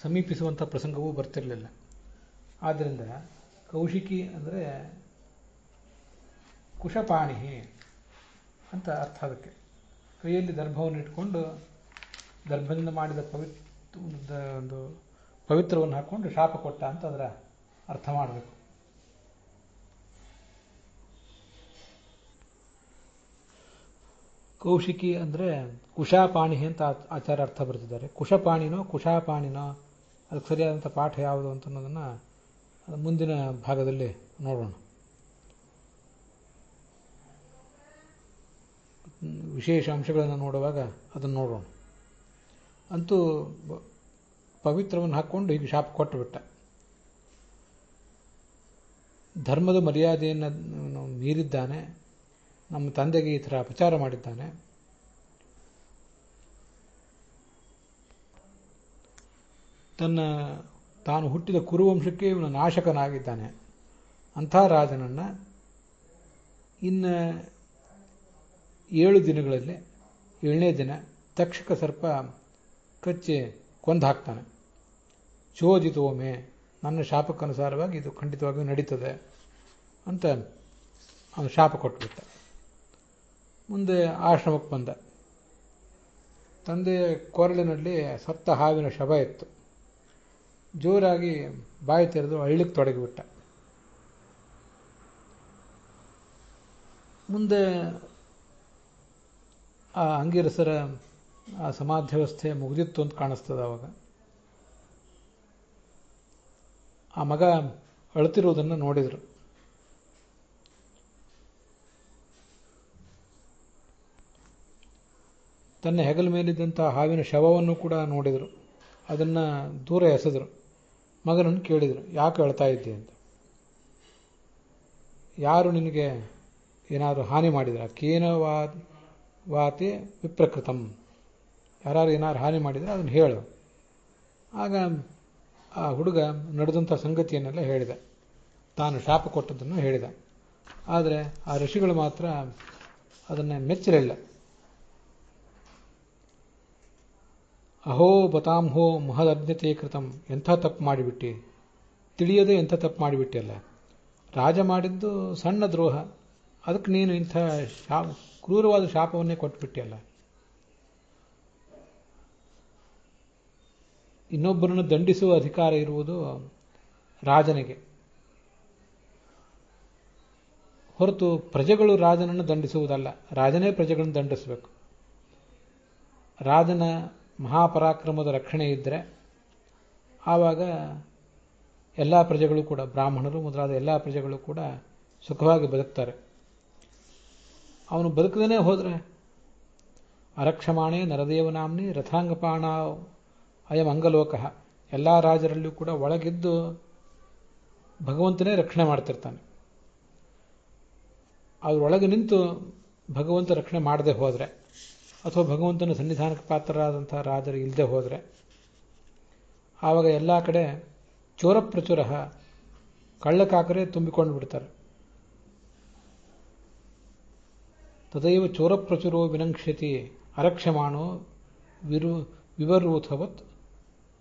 ಸಮೀಪಿಸುವಂಥ ಪ್ರಸಂಗವೂ ಬರ್ತಿರಲಿಲ್ಲ. ಆದ್ದರಿಂದ ಕೌಶಿಕಿ ಅಂದರೆ ಕುಶಪಾಣಿ ಅಂತ ಅರ್ಥ. ಅದಕ್ಕೆ ಕೈಯಲ್ಲಿ ದರ್ಭವನ್ನು ಇಟ್ಕೊಂಡು ದರ್ಭದಿಂದ ಮಾಡಿದ ಒಂದು ಪವಿತ್ರವನ್ನು ಹಾಕ್ಕೊಂಡು ಶಾಪ ಕೊಟ್ಟ ಅಂತ ಅದರ ಅರ್ಥ ಮಾಡಬೇಕು. ಕೌಶಿಕಿ ಅಂದರೆ ಕುಶಾಪಾಣಿ ಅಂತ ಆಚಾರ ಅರ್ಥ ಬರ್ತಿದ್ದಾರೆ. ಕುಶಪಾಣಿನೋ ಕುಶಾಪಾಣಿನೋ ಅದಕ್ಕೆ ಸರಿಯಾದಂಥ ಪಾಠ ಯಾವುದು ಅಂತ ಅನ್ನೋದನ್ನು ಮುಂದಿನ ಭಾಗದಲ್ಲಿ ನೋಡೋಣ. ವಿಶೇಷ ಅಂಶಗಳನ್ನು ನೋಡುವಾಗ ಅದನ್ನು ನೋಡೋಣ. ಅಂತೂ ಪವಿತ್ರವನ್ನು ಹಾಕ್ಕೊಂಡು ಹೀಗೆ ಶಾಪ ಕೊಟ್ಟುಬಿಟ್ಟ. ಧರ್ಮದ ಮರ್ಯಾದೆಯನ್ನು ಮೀರಿದ್ದಾನೆ. ನಮ್ಮ ತಂದೆಗೆ ಈ ಥರ ಅಪಚಾರ ಮಾಡಿದ್ದಾನೆ. ತಾನು ಹುಟ್ಟಿದ ಕುರುವಂಶಕ್ಕೆ ಇವನು ನಾಶಕನಾಗಿದ್ದಾನೆ. ಅಂಥ ರಾಜನನ್ನು ಇನ್ನು 7 ದಿನಗಳಲ್ಲಿ 7ನೇ ದಿನ ತಕ್ಷಕ ಸರ್ಪ ಕಚ್ಚಿ ಕೊಂದು ಹಾಕ್ತಾನೆ. ಚೋದಿತೋಮೆ, ನನ್ನ ಶಾಪಕ್ಕನುಸಾರವಾಗಿ ಇದು ಖಂಡಿತವಾಗಿಯೂ ನಡೀತದೆ ಅಂತ ಅವನು ಶಾಪ ಕೊಟ್ಬಿಟ್ಟ. ಮುಂದೆ ಆಶ್ರಮಕ್ಕೆ ಬಂದ. ತಂದೆಯ ಕೊರಳಿನಲ್ಲಿ ಸತ್ತ ಹಾವಿನ ಶವ ಇತ್ತು. ಜೋರಾಗಿ ಬಾಯಿ ತೆರೆದು ಅಳ್ಳಿಕ್ಕೆ ತೊಡಗಿಬಿಟ್ಟ. ಮುಂದೆ ಆ ಅಂಗಿರಸರ ಆ ಸಮಾಧ್ಯವಸ್ಥೆ ಮುಗಿದಿತ್ತು ಅಂತ ಕಾಣಿಸ್ತದೆ. ಅವಾಗ ಆ ಮಗ ಅಳ್ತಿರುವುದನ್ನು ನೋಡಿದರು. ತನ್ನ ಹೆಗಲ ಮೇಲಿದ್ದಂಥ ಹಾವಿನ ಶವವನ್ನು ಕೂಡ ನೋಡಿದರು. ಅದನ್ನು ದೂರ ಎಸೆದರು. ಮಗನನ್ನು ಕೇಳಿದರು, ಯಾಕೆ ಅಳ್ತಾ ಇದ್ದೆ ಅಂತ. ಯಾರು ನಿನಗೆ ಏನಾದರೂ ಹಾನಿ ಮಾಡಿದ್ರ? ಕೇನ ವಾತೆ ವಿಪ್ರಕೃತಂ, ಯಾರು ಏನಾದ್ರು ಹಾನಿ ಮಾಡಿದರೆ ಅದನ್ನು ಹೇಳು. ಆಗ ಆ ಹುಡುಗ ನಡೆದಂಥ ಸಂಗತಿಯನ್ನೆಲ್ಲ ಹೇಳಿದ. ತಾನು ಶಾಪ ಕೊಟ್ಟದ್ದನ್ನು ಹೇಳಿದ. ಆದರೆ ಆ ಋಷಿಗಳು ಮಾತ್ರ ಅದನ್ನು ಮೆಚ್ಚಲಿಲ್ಲ. ಅಹೋ ಬತಾಂಹೋ ಮಹದಜ್ಞತೆ ಕೃತಂ, ಎಂಥ ತಪ್ಪು ಮಾಡಿಬಿಟ್ಟಿ, ತಿಳಿಯದೆ ಎಂಥ ತಪ್ಪು ಮಾಡಿಬಿಟ್ಟಿಯಲ್ಲ. ರಾಜ ಮಾಡಿದ್ದು ಸಣ್ಣ ದ್ರೋಹ, ಅದಕ್ಕೆ ನೀನು ಇಂಥ ಕ್ರೂರವಾದ ಶಾಪವನ್ನೇ ಕೊಟ್ಬಿಟ್ಟಿಯಲ್ಲ. ಇನ್ನೊಬ್ಬರನ್ನು ದಂಡಿಸುವ ಅಧಿಕಾರ ಇರುವುದು ರಾಜನಿಗೆ ಹೊರತು ಪ್ರಜೆಗಳು ರಾಜನನ್ನು ದಂಡಿಸುವುದಲ್ಲ. ರಾಜನೇ ಪ್ರಜೆಗಳನ್ನು ದಂಡಿಸಬೇಕು. ರಾಜನ ಮಹಾಪರಾಕ್ರಮದ ರಕ್ಷಣೆ ಇದ್ದರೆ ಆವಾಗ ಎಲ್ಲ ಪ್ರಜೆಗಳು ಕೂಡ, ಬ್ರಾಹ್ಮಣರು ಮೊದಲಾದ ಎಲ್ಲ ಪ್ರಜೆಗಳು ಕೂಡ ಸುಖವಾಗಿ ಬದುಕ್ತಾರೆ. ಅವನು ಬದುಕದೇ ಹೋದರೆ ಅರಕ್ಷಮಾಣೆ ನರದೇವನಾಮ್ನಿ ರಥಾಂಗಪಾಣ ಅಯಂ ಅಂಗಲೋಕ, ಎಲ್ಲ ರಾಜರಲ್ಲೂ ಕೂಡ ಒಳಗಿದ್ದು ಭಗವಂತನೇ ರಕ್ಷಣೆ ಮಾಡ್ತಿರ್ತಾನೆ. ಅವರೊಳಗೆ ನಿಂತು ಭಗವಂತ ರಕ್ಷಣೆ ಮಾಡದೆ ಹೋದರೆ, ಅಥವಾ ಭಗವಂತನ ಸನ್ನಿಧಾನಕ್ಕೆ ಪಾತ್ರರಾದಂಥ ರಾಜರು ಇಲ್ಲದೆ ಹೋದರೆ, ಆವಾಗ ಎಲ್ಲ ಕಡೆ ಚೋರಪ್ರಚುರ, ಕಳ್ಳಕಾಕರೇ ತುಂಬಿಕೊಂಡು ಬಿಡ್ತಾರೆ. ತದೈವ ಚೋರಪ್ರಚುರೋ ವಿನಂಕ್ಷ್ಯತಿ ಅರಕ್ಷಮಾಣೋ ವಿವರೂಥವತ್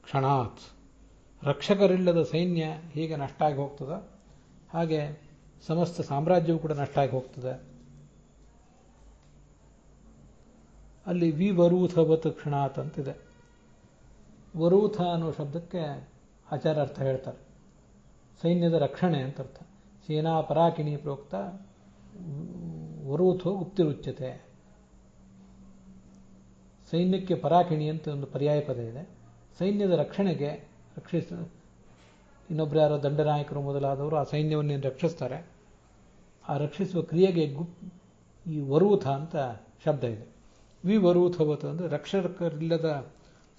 ಕ್ಷಣಾತ್. ರಕ್ಷಕರಿಲ್ಲದ ಸೈನ್ಯ ಹೀಗೆ ನಷ್ಟ ಆಗಿ ಹೋಗ್ತದೆ, ಹಾಗೆ ಸಮಸ್ತ ಸಾಮ್ರಾಜ್ಯವು ಕೂಡ ನಷ್ಟ ಆಗಿ ಹೋಗ್ತದೆ. ಅಲ್ಲಿ ವಿವರೂಥವತ್ ಕ್ಷಣಾತ್ ಅಂತಿದೆ. ವರೂಥ ಅನ್ನೋ ಶಬ್ದಕ್ಕೆ ಆಚಾರ ಅರ್ಥ ಹೇಳ್ತಾರೆ, ಸೈನ್ಯದ ರಕ್ಷಣೆ ಅಂತ ಅರ್ಥ. ಸೇನಾ ಪರಾಕಿಣಿ ಪ್ರೋಕ್ತ ವರೂಥೋ ಗುಪ್ತಿರುಚ್ಯತೆ. ಸೈನ್ಯಕ್ಕೆ ಪರಾಕಿಣಿ ಅಂತ ಒಂದು ಪರ್ಯಾಯ ಪದ ಇದೆ. ಸೈನ್ಯದ ರಕ್ಷಣೆಗೆ ಇನ್ನೊಬ್ಬರು ಯಾರೋ ದಂಡನಾಯಕರು ಮೊದಲಾದವರು ಆ ಸೈನ್ಯವನ್ನೇನು ರಕ್ಷಿಸ್ತಾರೆ, ಆ ರಕ್ಷಿಸುವ ಕ್ರಿಯೆಗೆ ಈ ವರೂಥ ಅಂತ ಶಬ್ದ ಇದೆ. ವಿವರೂಥವತ್ ಅಂದರೆ ರಕ್ಷಕರಿಲ್ಲದ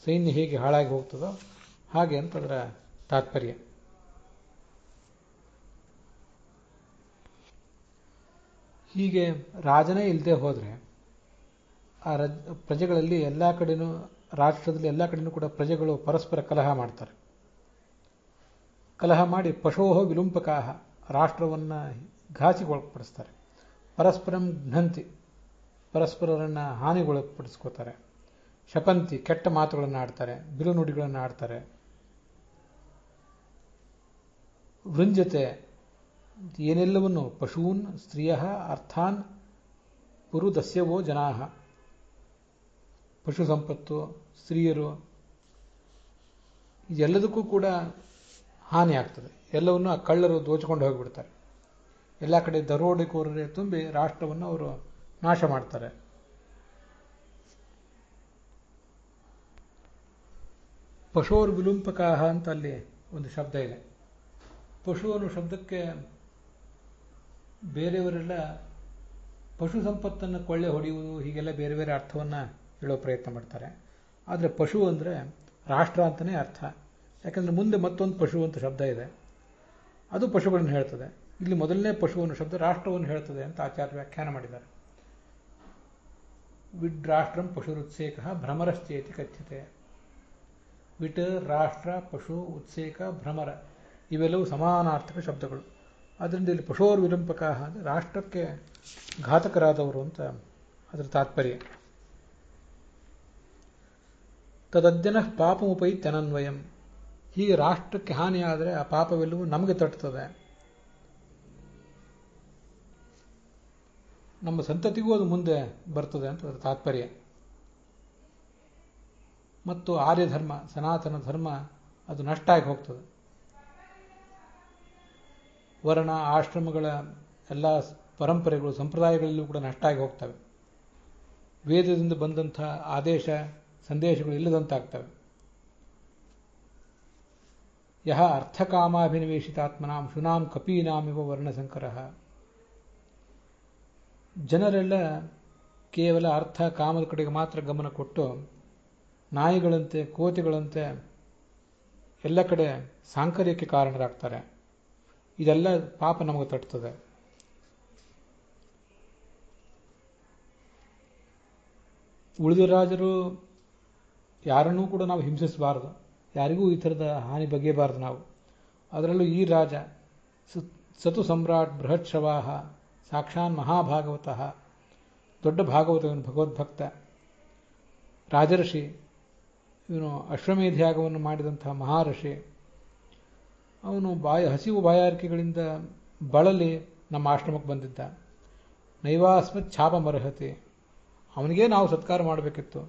ಸೈನ್ಯ ಹೇಗೆ ಹಾಳಾಗಿ ಹೋಗ್ತದೋ ಹಾಗೆ ಅಂತ ಅದರ ತಾತ್ಪರ್ಯ. ಹೀಗೆ ರಾಜನೇ ಇಲ್ಲದೆ ಹೋದರೆ ಆ ಪ್ರಜೆಗಳಲ್ಲಿ ಎಲ್ಲ ಕಡೆನೂ, ರಾಷ್ಟ್ರದಲ್ಲಿ ಎಲ್ಲ ಕಡೆನೂ ಕೂಡ ಪ್ರಜೆಗಳು ಪರಸ್ಪರ ಕಲಹ ಮಾಡ್ತಾರೆ. ಕಲಹ ಮಾಡಿ ಪಶೋಹ ವಿಲುಂಪಕಾಹ, ರಾಷ್ಟ್ರವನ್ನು ಘಾಸಿಗೊಳಪಡಿಸ್ತಾರೆ. ಪರಸ್ಪರಂ ಘ್ನಂತಿ, ಪರಸ್ಪರರನ್ನು ಹಾನಿಗೊಳಪಡಿಸ್ಕೋತಾರೆ. ಶಪಂತಿ, ಕೆಟ್ಟ ಮಾತುಗಳನ್ನು ಆಡ್ತಾರೆ, ಬಿರುನುಡಿಗಳನ್ನು ಆಡ್ತಾರೆ. ವೃಂಜತೆ, ಏನೆಲ್ಲವನ್ನು ಪಶೂನ್ ಸ್ತ್ರೀಯ ಅರ್ಥಾನ್ ಪುರುದಸ್ಯವೋ ಜನಾಹ, ಪಶು ಸಂಪತ್ತು, ಸ್ತ್ರೀಯರು, ಇದೆಲ್ಲದಕ್ಕೂ ಕೂಡ ಹಾನಿ ಆಗ್ತದೆ. ಎಲ್ಲವನ್ನು ಆ ಕಳ್ಳರು ದೋಚಿಕೊಂಡು ಹೋಗಿಬಿಡ್ತಾರೆ. ಎಲ್ಲ ಕಡೆ ದರೋಡೆಕೋರರೇ ತುಂಬಿ ರಾಷ್ಟ್ರವನ್ನು ಅವರು ನಾಶ ಮಾಡ್ತಾರೆ. ಪಶೋರ್ ವಿಲುಂಪಕಾಹ ಅಂತ ಅಲ್ಲಿ ಒಂದು ಶಬ್ದ ಇದೆ. ಪಶು ಅನ್ನೋ ಶಬ್ದಕ್ಕೆ ಬೇರೆಯವರೆಲ್ಲ ಪಶು ಸಂಪತ್ತನ್ನು ಕೊಳ್ಳೆ ಹೊಡೆಯುವುದು, ಹೀಗೆಲ್ಲ ಬೇರೆ ಬೇರೆ ಅರ್ಥವನ್ನು ಹೇಳೋ ಪ್ರಯತ್ನ ಮಾಡ್ತಾರೆ. ಆದರೆ ಪಶು ಅಂದರೆ ರಾಷ್ಟ್ರ ಅಂತಲೇ ಅರ್ಥ. ಯಾಕಂದರೆ ಮುಂದೆ ಮತ್ತೊಂದು ಪಶು ಅಂತ ಶಬ್ದ ಇದೆ, ಅದು ಪಶುಗಳನ್ನು ಹೇಳ್ತದೆ. ಇಲ್ಲಿ ಮೊದಲನೇ ಪಶು ಅನ್ನೋ ಶಬ್ದ ರಾಷ್ಟ್ರವನ್ನು ಹೇಳ್ತದೆ ಅಂತ ಆಚಾರ್ಯ ವ್ಯಾಖ್ಯಾನ ಮಾಡಿದ್ದಾರೆ. ವಿಡ್ ರಾಷ್ಟ್ರಂ ಪಶುರುತ್ಸೇಕ ಭ್ರಮರಶ್ಚೇತಿ ಕಥ್ಯತೆ. ವಿಟ್, ರಾಷ್ಟ್ರ, ಪಶು, ಉತ್ಸೇಕ, ಭ್ರಮರ ಇವೆಲ್ಲವೂ ಸಮಾನಾರ್ಥಕ ಶಬ್ದಗಳು. ಅದರಿಂದ ಇಲ್ಲಿ ಪಶೋರ್ ವಿಲಂಪಕ ಅಂದರೆ ರಾಷ್ಟ್ರಕ್ಕೆ ಘಾತಕರಾದವರು ಅಂತ ಅದರ ತಾತ್ಪರ್ಯ. ತದದ್ಯನಃ ಪಾಪಮುಪೈತ್ಯನನ್ವಯಂ, ಹೀಗೆ ರಾಷ್ಟ್ರಕ್ಕೆ ಹಾನಿಯಾದರೆ ಆ ಪಾಪವೆಲ್ಲವೂ ನಮಗೆ ತಟ್ಟುತ್ತದೆ, ನಮ್ಮ ಸಂತತಿಗೂ ಅದು ಮುಂದೆ ಬರ್ತದೆ ಅಂತ ಅದರ ತಾತ್ಪರ್ಯ. ಮತ್ತು ಆರ್ಯಧರ್ಮ, ಸನಾತನ ಧರ್ಮ ಅದು ನಷ್ಟ ಆಗಿ ಹೋಗ್ತದೆ. ವರ್ಣ ಆಶ್ರಮಗಳ ಎಲ್ಲ ಪರಂಪರೆಗಳು, ಸಂಪ್ರದಾಯಗಳಲ್ಲೂ ಕೂಡ ನಷ್ಟ ಆಗಿ ಹೋಗ್ತವೆ. ವೇದದಿಂದ ಬಂದಂಥ ಆದೇಶ ಸಂದೇಶಗಳು ಇಲ್ಲದಂತಾಗ್ತವೆ. ಯಹ ಅರ್ಥಕಾಮಾಭಿನಿವೇಶಿತಾತ್ಮನಾಂ ಶುನಾಂ ಕಪೀನಾಮಿವ ವರ್ಣಸಂಕರ. ಜನರೆಲ್ಲ ಕೇವಲ ಅರ್ಥ ಕಾಮದ ಕಡೆಗೆ ಮಾತ್ರ ಗಮನ ಕೊಟ್ಟು ನಾಯಿಗಳಂತೆ, ಕೋತಿಗಳಂತೆ ಎಲ್ಲ ಕಡೆ ಸಾಂಕರ್ಯಕ್ಕೆ ಕಾರಣರಾಗ್ತಾರೆ. ಇದೆಲ್ಲ ಪಾಪ ನಮಗೆ ತಟ್ಟುತ್ತದೆ. ಉಳಿದ ರಾಜರು ಯಾರನ್ನೂ ಕೂಡ ನಾವು ಹಿಂಸಿಸಬಾರದು, ಯಾರಿಗೂ ಈ ಥರದ ಹಾನಿ ಬಗೆಯಬಾರದು ನಾವು. ಅದರಲ್ಲೂ ಈ ರಾಜ ಸತು ಸಮ್ರಾಟ್ ಬೃಹತ್ಶ್ರವಾಹ ಸಾಕ್ಷಾನ್ ಮಹಾಭಾಗವತಃ, ದೊಡ್ಡ ಭಾಗವತವನು, ಭಗವದ್ಭಕ್ತ ರಾಜರ್ಷಿ, ಇವನು ಅಶ್ವಮೇಧಯಾಗವನ್ನು ಮಾಡಿದಂತಹ ಮಹಾಋಷಿ. ಅವನು ಹಸಿವು ಬಾಯಾರಿಕೆಗಳಿಂದ ಬಳಲಿ ನಮ್ಮ ಆಶ್ರಮಕ್ಕೆ ಬಂದಿದ್ದ. ನೈವಾಸ್ಮತ್ ಛಾಪಮರ್ಹತೆ, ಅವನಿಗೇ ನಾವು ಸತ್ಕಾರ ಮಾಡಬೇಕಿತ್ತು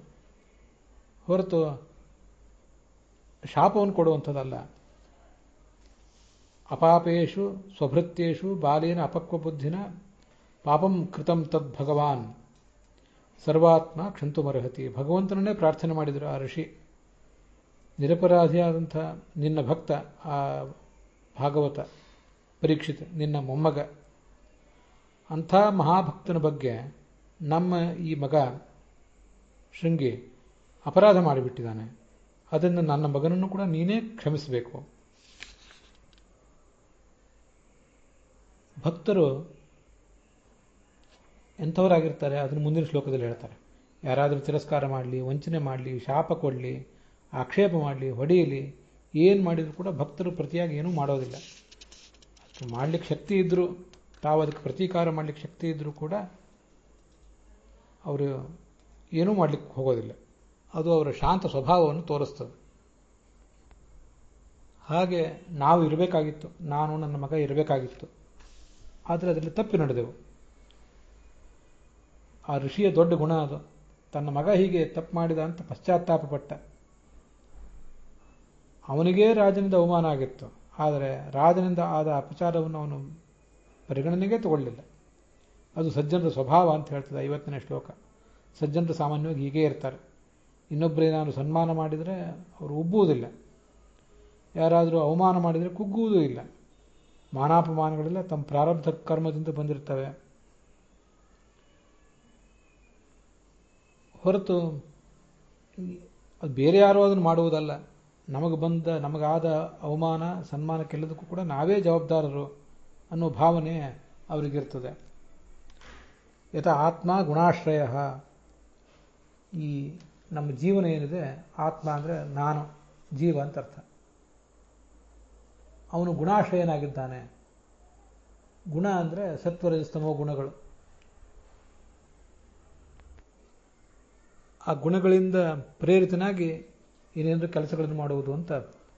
ಹೊರತು ಶಾಪವನ್ನು ಕೊಡುವಂಥದ್ದಲ್ಲ. ಅಪಾಪೇಶು ಸ್ವಭೃತ್ಯೇಷು ಬಾಲೇನ ಅಪಕ್ವಬುದ್ಧಿನ ಪಾಪಂ ಕೃತಂ ತದ್ ಭಗವಾನ್ ಸರ್ವಾತ್ಮ ಕ್ಷಂತುಮರ್ಹತಿ. ಭಗವಂತನನ್ನೇ ಪ್ರಾರ್ಥನೆ ಮಾಡಿದರು ಆ ಋಷಿ. ನಿರಪರಾಧಿಯಾದಂಥ ನಿನ್ನ ಭಕ್ತ ಆ ಭಾಗವತ ಪರೀಕ್ಷಿತ, ನಿನ್ನ ಮೊಮ್ಮಗ, ಅಂಥ ಮಹಾಭಕ್ತನ ಬಗ್ಗೆ ನಮ್ಮ ಈ ಮಗ ಶೃಂಗಿ ಅಪರಾಧ ಮಾಡಿಬಿಟ್ಟಿದ್ದಾನೆ. ಅದರಿಂದ ನನ್ನ ಮಗನನ್ನು ಕೂಡ ನೀನೇ ಕ್ಷಮಿಸಬೇಕು. ಭಕ್ತರು ಎಂಥವರಾಗಿರ್ತಾರೆ ಅದನ್ನು ಮುಂದಿನ ಶ್ಲೋಕದಲ್ಲಿ ಹೇಳ್ತಾರೆ. ಯಾರಾದರೂ ತಿರಸ್ಕಾರ ಮಾಡಲಿ, ವಂಚನೆ ಮಾಡಲಿ, ಶಾಪ ಕೊಡಲಿ, ಆಕ್ಷೇಪ ಮಾಡಲಿ, ಹೊಡೆಯಲಿ, ಏನು ಮಾಡಿದರೂ ಕೂಡ ಭಕ್ತರು ಪ್ರತಿಯಾಗಿ ಏನೂ ಮಾಡೋದಿಲ್ಲ. ಅದು ಮಾಡಲಿಕ್ಕೆ ಶಕ್ತಿ ಇದ್ದರೂ, ತಾವು ಅದಕ್ಕೆ ಪ್ರತೀಕಾರ ಮಾಡಲಿಕ್ಕೆ ಶಕ್ತಿ ಇದ್ದರೂ ಕೂಡ ಅವರು ಏನೂ ಮಾಡಲಿಕ್ಕೆ ಹೋಗೋದಿಲ್ಲ. ಅದು ಅವರ ಶಾಂತ ಸ್ವಭಾವವನ್ನು ತೋರಿಸ್ತದೆ. ಹಾಗೆ ನಾವು ಇರಬೇಕಾಗಿತ್ತು, ನಾನು ನನ್ನ ಮಗ ಇರಬೇಕಾಗಿತ್ತು. ಆದರೆ ಅದರಲ್ಲಿ ತಪ್ಪಿ ನಡೆದೆವು. ಆ ಋಷಿಯ ದೊಡ್ಡ ಗುಣ ಅದು. ತನ್ನ ಮಗ ಹೀಗೆ ತಪ್ಪು ಮಾಡಿದ ಅಂತ ಪಶ್ಚಾತ್ತಾಪಪಟ್ಟ. ಅವನಿಗೇ ರಾಜನಿಂದ ಅವಮಾನ ಆಗಿತ್ತು, ಆದರೆ ರಾಜನಿಂದ ಆದ ಅಪಚಾರವನ್ನು ಅವನು ಪರಿಗಣನೆಗೆ ತಗೊಳ್ಳಿಲ್ಲ. ಅದು ಸಜ್ಜನರ ಸ್ವಭಾವ ಅಂತ ಹೇಳ್ತದೆ 50ನೇ ಶ್ಲೋಕ. ಸಜ್ಜನರು ಸಾಮಾನ್ಯವಾಗಿ ಹೀಗೇ ಇರ್ತಾರೆ. ಇನ್ನೊಬ್ಬರೇನಾದರೂ ಸನ್ಮಾನ ಮಾಡಿದರೆ ಅವರು ಉಬ್ಬುವುದಿಲ್ಲ, ಯಾರಾದರೂ ಅವಮಾನ ಮಾಡಿದರೆ ಕುಗ್ಗುವುದೂ ಇಲ್ಲ. ಮಾನಾಪಮಾನಗಳೆಲ್ಲ ತಮ್ಮ ಪ್ರಾರಬ್ಧ ಕರ್ಮದಿಂದ ಬಂದಿರ್ತವೆ ಹೊರತು ಅದು ಬೇರೆ ಯಾರೋ ಅದನ್ನು ಮಾಡುವುದಲ್ಲ. ನಮಗಾದ ಅವಮಾನ ಸನ್ಮಾನಕ್ಕೆಲ್ಲದಕ್ಕೂ ಕೂಡ ನಾವೇ ಜವಾಬ್ದಾರರು ಅನ್ನೋ ಭಾವನೆ ಅವರಿಗಿರ್ತದೆ. ಯಥ ಆತ್ಮ ಗುಣಾಶ್ರಯ. ಈ ನಮ್ಮ ಜೀವನ ಏನಿದೆ, ಆತ್ಮ ಅಂದರೆ ನಾನು, ಜೀವ ಅಂತ ಅರ್ಥ. ಅವನು ಗುಣಾಶ್ರಯನಾಗಿದ್ದಾನೆ. ಗುಣ ಅಂದರೆ ಸತ್ವರಜಸ್ತಮೋ ಗುಣಗಳು. ಆ ಗುಣಗಳಿಂದ ಪ್ರೇರಿತನಾಗಿ ಏನೇನಾದರೂ ಕೆಲಸಗಳನ್ನು ಮಾಡುವುದು ಅಂತ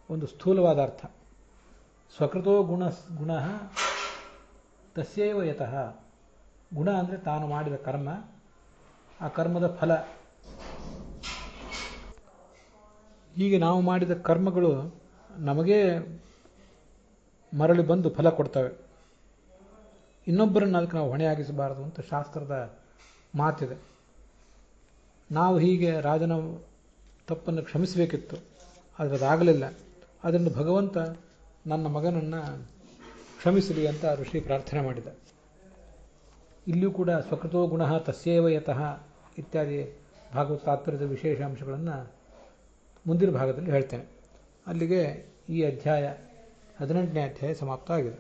ಒಂದು ಸ್ಥೂಲವಾದ ಅರ್ಥ. ಸ್ವಕೃತೋ ಗುಣ ತಸ್ಯೈವ ಯತಃ. ಗುಣ ಅಂದರೆ ತಾನು ಮಾಡಿದ ಕರ್ಮ, ಆ ಕರ್ಮದ ಫಲ. ಹೀಗೆ ನಾವು ಮಾಡಿದ ಕರ್ಮಗಳು ನಮಗೇ ಮರಳಿ ಬಂದು ಫಲ ಕೊಡ್ತವೆ. ಇನ್ನೊಬ್ಬರನ್ನು ಅದಕ್ಕೆ ನಾವು ಹೊಣೆಯಾಗಿಸಬಾರದು ಅಂತ ಶಾಸ್ತ್ರದ ಮಾತಿದೆ. ನಾವು ಹೀಗೆ ರಾಜನ ತಪ್ಪನ್ನು ಕ್ಷಮಿಸಬೇಕಿತ್ತು, ಆದರೆ ಅದಾಗಲಿಲ್ಲ. ಅದರಿಂದ ಭಗವಂತ ನನ್ನ ಮಗನನ್ನು ಕ್ಷಮಿಸಲಿ ಅಂತ ಋಷಿ ಪ್ರಾರ್ಥನೆ ಮಾಡಿದ. ಇಲ್ಲಿಯೂ ಕೂಡ ಸ್ವಕೃತೋ ಗುಣ ತಸ್ಯೈವ ಯತಃ ಇತ್ಯಾದಿ ಭಾಗವತ ತಾತ್ಪರ್ಯದ ವಿಶೇಷ ಅಂಶಗಳನ್ನು ಮುಂದಿನ ಭಾಗದಲ್ಲಿ ಹೇಳ್ತೇನೆ. ಅಲ್ಲಿಗೆ ಈ ಅಧ್ಯಾಯ 18ನೇ ಅಧ್ಯಾಯ ಸಮಾಪ್ತ ಆಗಿದೆ.